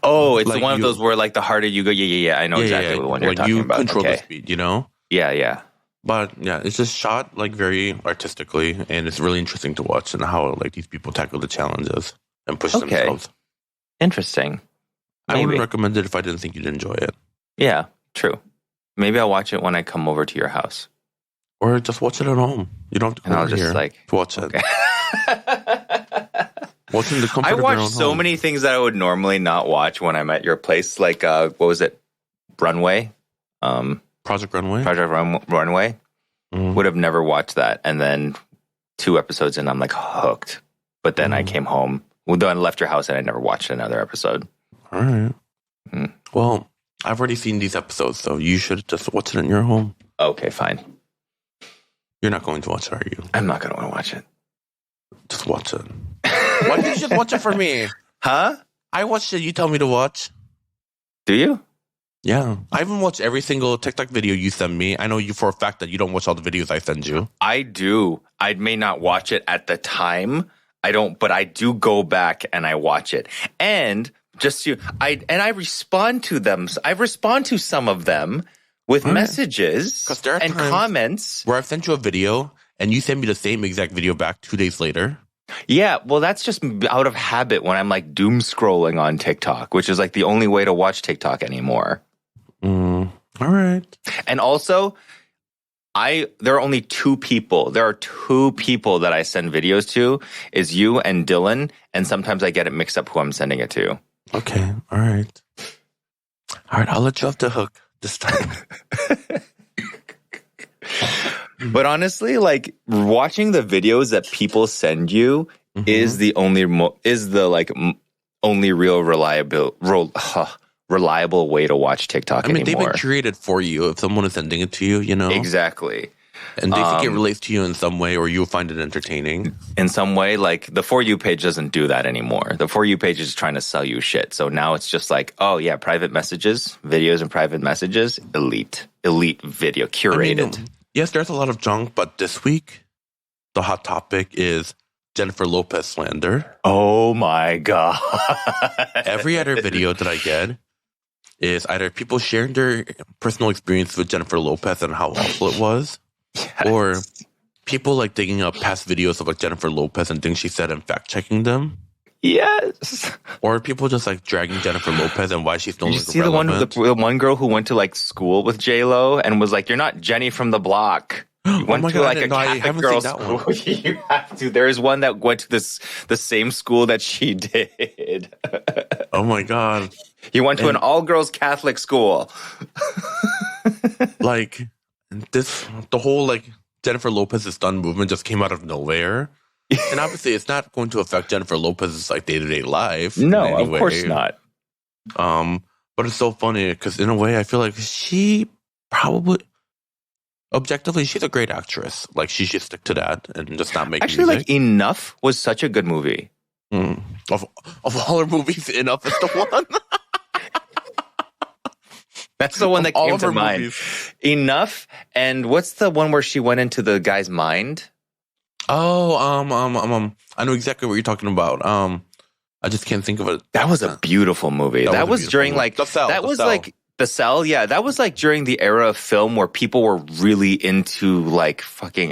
Oh, it's like one of those where like the harder you go, I know exactly what one you're talking about. You control the speed, you know? Yeah. But yeah, it's just shot like very artistically, and it's really interesting to watch and how like these people tackle the challenges and push themselves. Interesting. I wouldn't recommend it if I didn't think you'd enjoy it. Yeah, true. Maybe I'll watch it when I come over to your house. Or just watch it at home. You don't have to come over here to watch it. Okay. Watching the comfort I of your watch own so home. many things that I would normally not watch when I'm at your place. Like, what was it? Runway? Project Runway? Runway. Would have never watched that. And then 2 episodes in, I'm like hooked. But then I came home. Well, then I left your house and I never watched another episode. All right. Well, I've already seen these episodes, so you should just watch it in your home. Okay, fine. You're not going to watch it, are you? I'm not going to want to watch it. Just watch it. Why did you just watch it for me? Huh? I watched it. You tell me to watch. Do you? Yeah. I haven't watched every single TikTok video you send me. I know you for a fact that you don't watch all the videos I send you. I do. I may not watch it at the time. I don't, but I do go back and I watch it. And I respond to them. I respond to some of them with messages and comments. Where I've sent you a video and you send me the same exact video back 2 days later. Yeah, well, that's just out of habit when I'm like doom scrolling on TikTok, which is like the only way to watch TikTok anymore. All right. And also, there are only 2 people. There are 2 people that I send videos to, is you and Dylan, and sometimes I get it mixed up who I'm sending it to. Okay, all right. All right, I'll let you off the hook this time. But honestly, like watching the videos that people send you is the only only real reliable way to watch TikTok anymore. They've been curated for you if someone is sending it to you, you know? Exactly. And they think it relates to you in some way, or you'll find it entertaining. In some way, like the For You page doesn't do that anymore. The For You page is trying to sell you shit. So now it's just like, oh yeah, private messages, videos and private messages, elite video, curated. I mean, yes, there's a lot of junk, but this week, the hot topic is Jennifer Lopez slander. Oh my God. Every other video that I get is either people sharing their personal experience with Jennifer Lopez and how awful it was, yes. Or people like digging up past videos of like Jennifer Lopez and things she said and fact checking them. Yes. Or people just like dragging Jennifer Lopez and why she's no longer relevant. You see the one girl who went to like school with J-Lo and was like, "You're not Jenny from the block." You went to like a Catholic girls' school. You have to. There is one that went to the same school that she did. Oh my God. He went to an all-girls Catholic school. Like the whole like Jennifer Lopez is done movement just came out of nowhere. And obviously it's not going to affect Jennifer Lopez's like day-to-day life. No, of course not. But it's so funny because in a way I feel like she probably objectively she's a great actress. Like she should stick to that and just not make actually music. Like Enough was such a good movie. Of all her movies, Enough is the one. That's the one that came to mind. Movies. Enough, and what's the one where she went into the guy's mind? Oh, I know exactly what you're talking about. I just can't think of it. That was a beautiful movie. That was during like The Cell. That was like The Cell. Yeah, that was like during the era of film where people were really into like fucking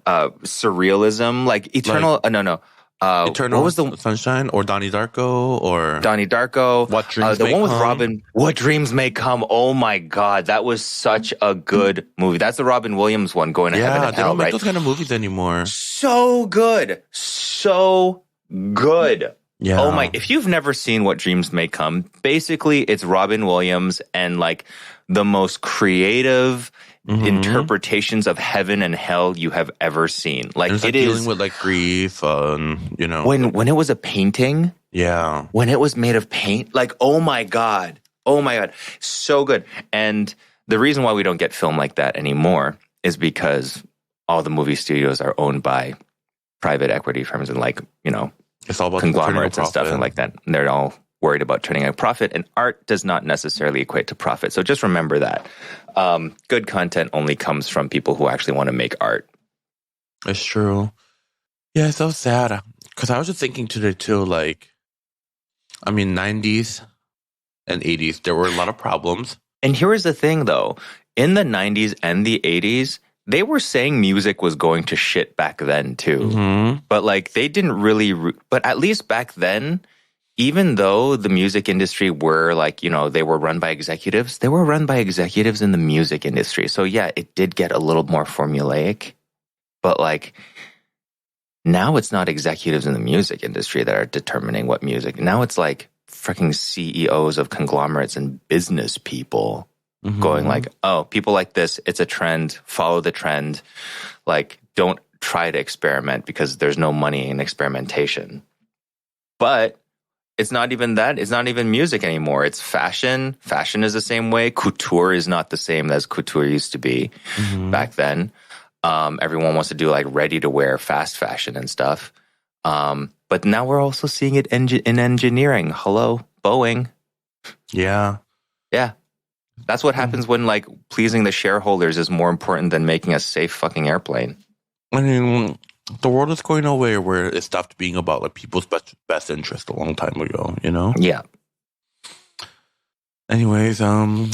surrealism, like Eternal. No. Eternal what was the Sunshine or Donnie Darko or Donnie Darko? What Dreams the May one with Come. Robin? What Dreams May Come? Oh my God, that was such a good movie. That's the Robin Williams one, Going to Heaven and Hell. Yeah, they don't make those kind of movies anymore. So good, so good. Yeah. Oh my! If you've never seen What Dreams May Come, basically it's Robin Williams and like the most creative interpretations of heaven and hell you have ever seen. Like it's it like is dealing with like grief, you know. When it was a painting, yeah. When it was made of paint, like oh my god, so good. And the reason why we don't get film like that anymore is because all the movie studios are owned by private equity firms and like it's all about conglomerates and stuff and like that. And they're all worried about turning a profit, and art does not necessarily equate to profit. So just remember that. Good content only comes from people who actually want to make art. It's true. Yeah, it's so sad. Because I was just thinking today too, like, I mean, 90s and 80s, there were a lot of problems. And here is the thing, though. In the 90s and the 80s, they were saying music was going to shit back then, too. But, like, they didn't really... But at least back then... Even though the music industry were like, they were run by executives, they were run by executives in the music industry. So yeah, it did get a little more formulaic, but like now it's not executives in the music industry that are determining what music. Now it's like freaking CEOs of conglomerates and business people going like, oh, people like this, it's a trend, follow the trend. Like, don't try to experiment because there's no money in experimentation. But it's not even that. It's not even music anymore. It's fashion. Fashion is the same way. Couture is not the same as couture used to be back then. Everyone wants to do like ready-to-wear fast fashion and stuff. But now we're also seeing it in engineering. Hello, Boeing. Yeah. Yeah. That's what happens when like pleasing the shareholders is more important than making a safe fucking airplane. I mean... The world is going nowhere where it stopped being about like people's best interest a long time ago, Yeah. Anyways, and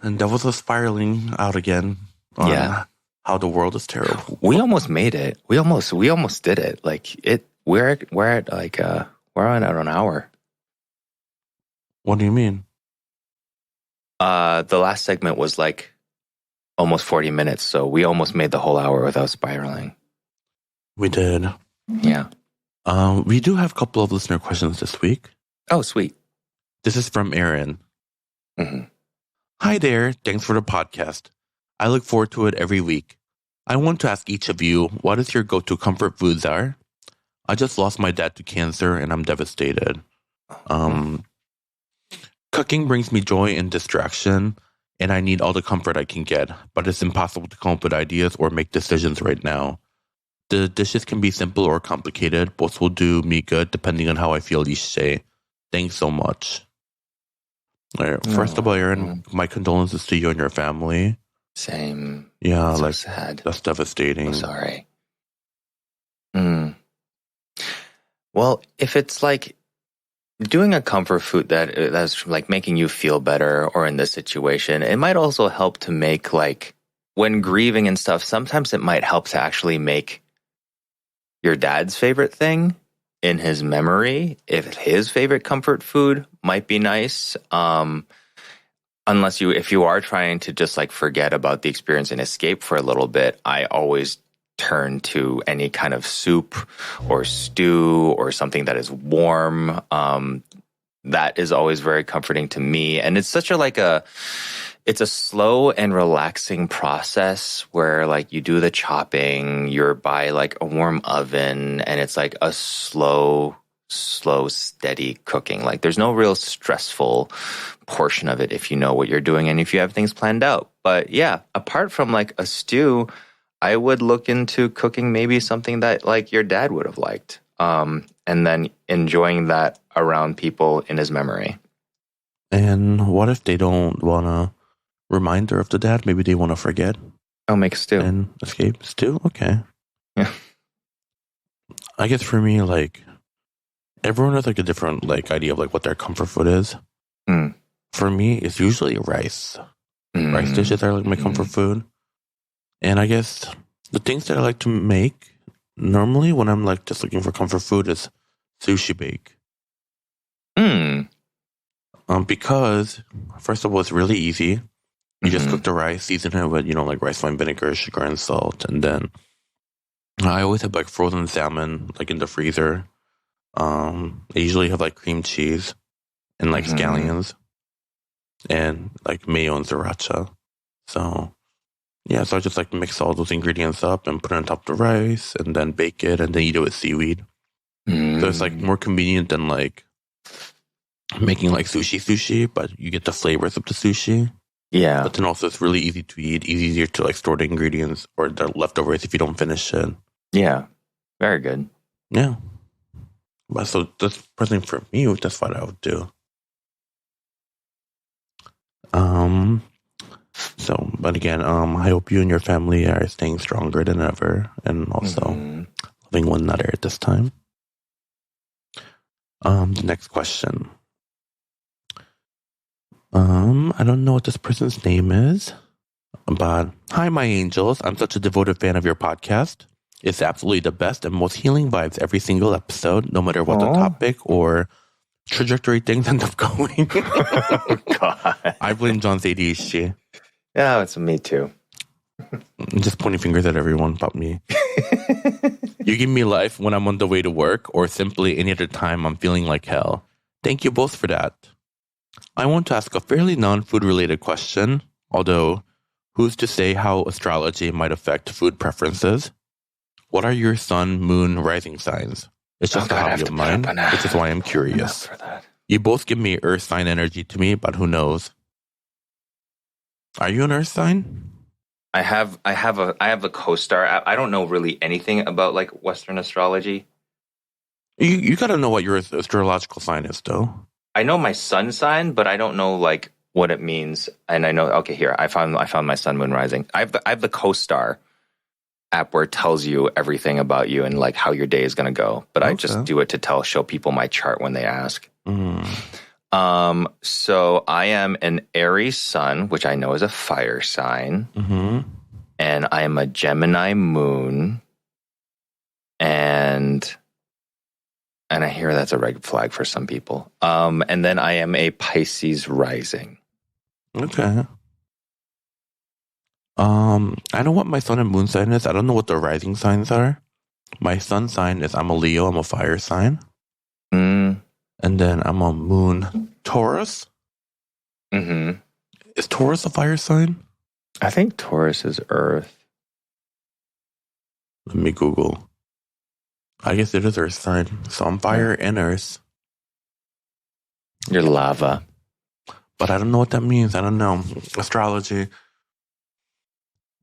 that was spiraling out again. Yeah. How the world is terrible. We almost made it. We almost did it. Like we're at like we're on an hour. What do you mean? The last segment was like almost 40 minutes, so we almost made the whole hour without spiraling. We did. Yeah. We do have a couple of listener questions this week. Oh, sweet. This is from Aaron. Hi there. Thanks for the podcast. I look forward to it every week. I want to ask each of you, what is your go-to comfort foods are? I just lost my dad to cancer and I'm devastated. Cooking brings me joy and distraction. and I need all the comfort I can get, but it's impossible to come up with ideas or make decisions right now. The dishes can be simple or complicated. Both will do me good depending on how I feel each day. Thanks so much. All right, first of all, Aaron, my condolences to you and your family. Same. Yeah, so like sad. That's devastating. I'm sorry. Well, if it's like doing a comfort food that's like making you feel better, or in this situation, it might also help to make, like, when grieving and stuff, sometimes it might help to actually make your dad's favorite thing in his memory, if his favorite comfort food might be nice. If you are trying to just like forget about the experience and escape for a little bit, I always turn to any kind of soup or stew or something that is warm. That is always very comforting to me. And it's such it's a slow and relaxing process where, like, you do the chopping, you're by like a warm oven, and it's like a slow, steady cooking. Like, there's no real stressful portion of it if you know what you're doing and if you have things planned out. But yeah, apart from like a stew, I would look into cooking maybe something that like your dad would have liked, and then enjoying that around people in his memory. And what if they don't want a reminder of the dad? Maybe they want to forget. Oh, make a stew. And escape stew? Okay. Yeah. I guess for me, like, everyone has like a different like idea of like what their comfort food is. For me, it's usually rice. Rice dishes are like my comfort food. And I guess the things that I like to make normally when I'm like just looking for comfort food is sushi bake. Because first of all, it's really easy. You just cook the rice, season it with, like rice wine vinegar, sugar, and salt. And then I always have like frozen salmon like in the freezer. I usually have like cream cheese and like scallions and like mayo and sriracha. So yeah, so I just like mix all those ingredients up and put it on top of the rice and then bake it and then eat it with seaweed. So it's like more convenient than like making like sushi, but you get the flavors of the sushi. Yeah. But then also it's really easy to eat, easier to like store the ingredients or the leftovers if you don't finish it. Yeah. Very good. Yeah. But so that's personally for me, that's what I would do. But again, I hope you and your family are staying stronger than ever and also loving one another at this time. The next question. I don't know what this person's name is, but hi, my angels. I'm such a devoted fan of your podcast. It's absolutely the best and most healing vibes every single episode, no matter what the topic or trajectory things end up going. Oh, God. I blame John's ADHD. Yeah, it's me too. I'm just pointing fingers at everyone but me. You give me life when I'm on the way to work or simply any other time I'm feeling like hell. Thank you both for that. I want to ask a fairly non-food related question, although who's to say how astrology might affect food preferences? What are your sun, moon, rising signs? It's just a hobby of mine, which is why I'm curious. You both give me earth sign energy to me, but who knows? Are you an earth sign? I have a co-star. I don't know really anything about like Western astrology. You got to know what your astrological sign is, though. I know my sun sign, but I don't know like what it means. And I know, okay, here I found my sun, moon, rising. I have the co-star app where it tells you everything about you and like how your day is going to go. But I just do it to show people my chart when they ask. So I am an Aries sun, which I know is a fire sign. And I am a Gemini moon. And I hear that's a red flag for some people. And then I am a Pisces rising. Okay. I know what my sun and moon sign is. I don't know what the rising signs are. My sun sign is I'm a Leo. I'm a fire sign. And then I'm a moon Taurus. Is Taurus a fire sign? I think Taurus is earth. Let me Google. I guess it is earth sign. So I'm fire and earth. You're lava. but I don't know what that means. I don't know. Astrology.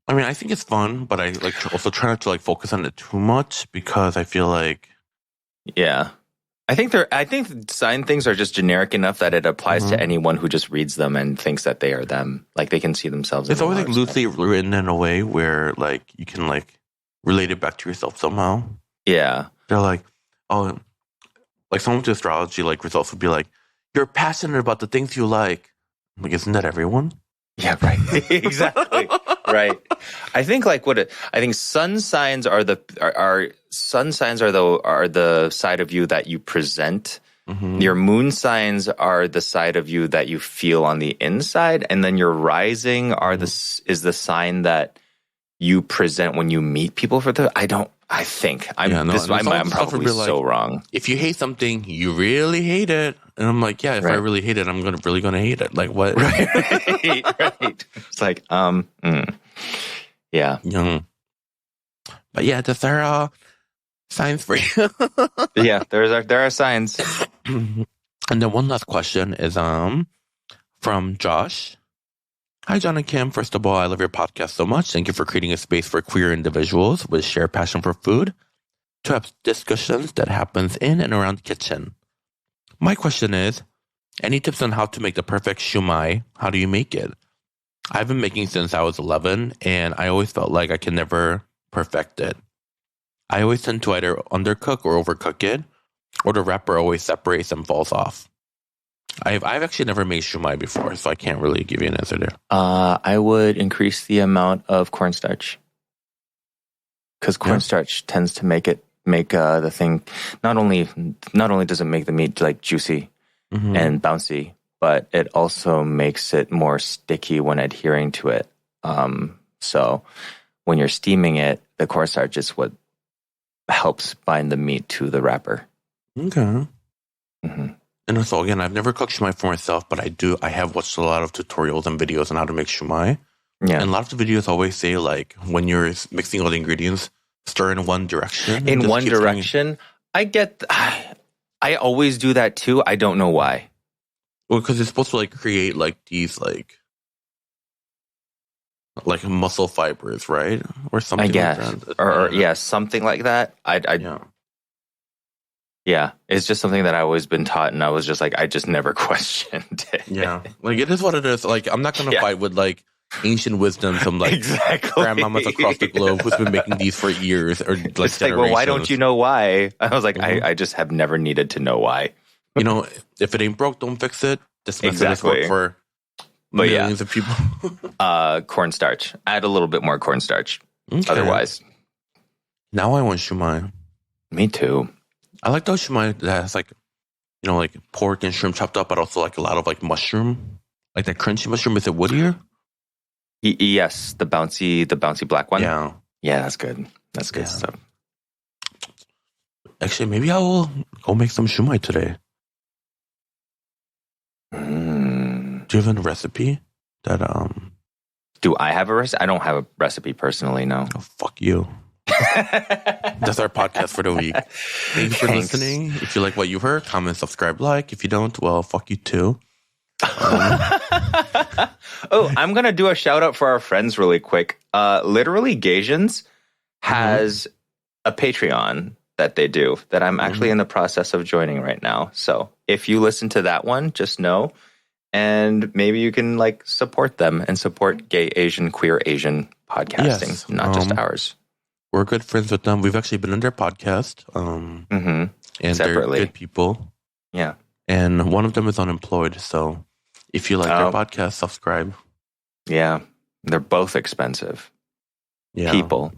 I mean, I think it's fun, but I like also try not to like focus on it too much because I feel like Yeah. I think sign things are just generic enough that it applies to anyone who just reads them and thinks that they are them. Like they can see themselves. It's always like loosely written in a way where like you can like relate it back to yourself somehow. Yeah. They're like, oh, like someone with astrology like results would be like, you're passionate about the things you like. I'm like, isn't that everyone? Yeah, right. Exactly. Right. I think like I think sun signs are the side of you that you present. Your moon signs are the side of you that you feel on the inside, and then your rising is the sign that you present when you meet people for the. I'm probably so wrong. If you hate something, you really hate it, and I'm like, yeah. If I really hate it, I'm really gonna hate it. Like what? Right. Right. It's like yeah. But yeah, that's our signs for you. Yeah, there are signs. And then one last question is from Josh. Hi, Jon and Kim. First of all, I love your podcast so much. Thank you for creating a space for queer individuals with shared passion for food to have discussions that happens in and around the kitchen. My question is, any tips on how to make the perfect shumai? How do you make it? I've been making since I was 11, and I always felt like I can never perfect it. I always tend to either undercook or overcook it, or the wrapper always separates and falls off. I've actually never made shumai before, so I can't really give you an answer there. I would increase the amount of cornstarch because cornstarch tends to make the thing not only does it make the meat like juicy and bouncy, but it also makes it more sticky when adhering to it. So when you're steaming it, the cornstarch is what helps bind the meat to the wrapper. Okay. And also, again, I've never cooked shumai for myself, but I have watched a lot of tutorials and videos on how to make shumai. Yeah. And a lot of the videos always say, like, when you're mixing all the ingredients, stir in one direction. In one direction? I always do that too. I don't know why. Well, because it's supposed to, like, create, like, these, like muscle fibers, right? Or something I guess. like that. Or something like that. Yeah, it's just something that I've always been taught, and I was just like, I just never questioned it. Yeah, like it is what it is. Like I'm not gonna fight with like ancient wisdom from like grandmamas across the globe who's been making these for years or like it's like, well, why don't you know why? I was like, I just have never needed to know why. You know, if it ain't broke, don't fix it. This method has worked for millions of people. Cornstarch. Add a little bit more cornstarch. Okay. Otherwise, now I want shumai. Me too. I like those shumai that has like, you know, like pork and shrimp chopped up, but also like a lot of like mushroom, like that crunchy mushroom. Is it woodier? Yes, the bouncy black one. Yeah, that's good. That's good stuff. Actually, maybe I will go make some shumai today. Do you have a recipe that Do I have a recipe? I don't have a recipe personally. No. Oh, fuck you. That's our podcast for the week. Thank you for listening. If you like what you heard, comment, subscribe, like. If you don't, well, fuck you too. Oh, I'm gonna do a shout out for our friends really quick. Literally Gasians has a Patreon that they do that I'm actually in the process of joining right now. So if you listen to that one, just know, and maybe you can like support them and support gay Asian, queer Asian podcasting, not just ours. We're good friends with them. We've actually been on their podcast. And separately. They're good people. Yeah. And one of them is unemployed. So if you like their podcast, subscribe. Yeah. They're both expensive. Yeah. People.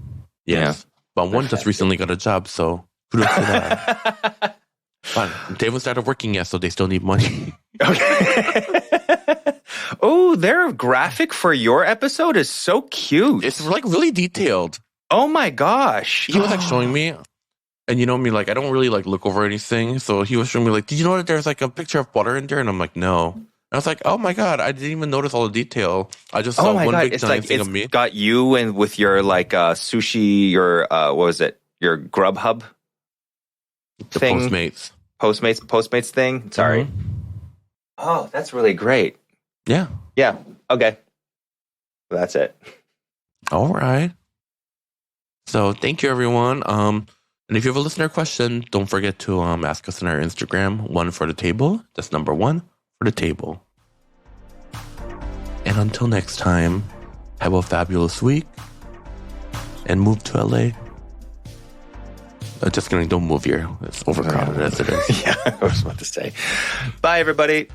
Yes. Yeah. But one just recently got a job. So kudos to that. But they haven't started working yet. So they still need money. Okay. Oh, their graphic for your episode is so cute. It's like really detailed. Oh my gosh. He was like showing me, and you know me, like I don't really like look over anything. So he was showing me like, did you know that there's like a picture of butter in there? And I'm like, no. And I was like, oh my God, I didn't even notice all the detail. I just saw one big giant thing of me. Got you and with your like sushi, your what was it? Your Grubhub thing? Postmates thing. Sorry. Oh, that's really great. Yeah. Yeah. Okay. That's it. All right. So thank you, everyone. And if you have a listener question, don't forget to ask us on our Instagram, one for the table. That's number 1 for the table. And until next time, have a fabulous week and move to LA. Just kidding, don't move here. It's overcrowded as it is. Yeah, I was about to say. Bye, everybody.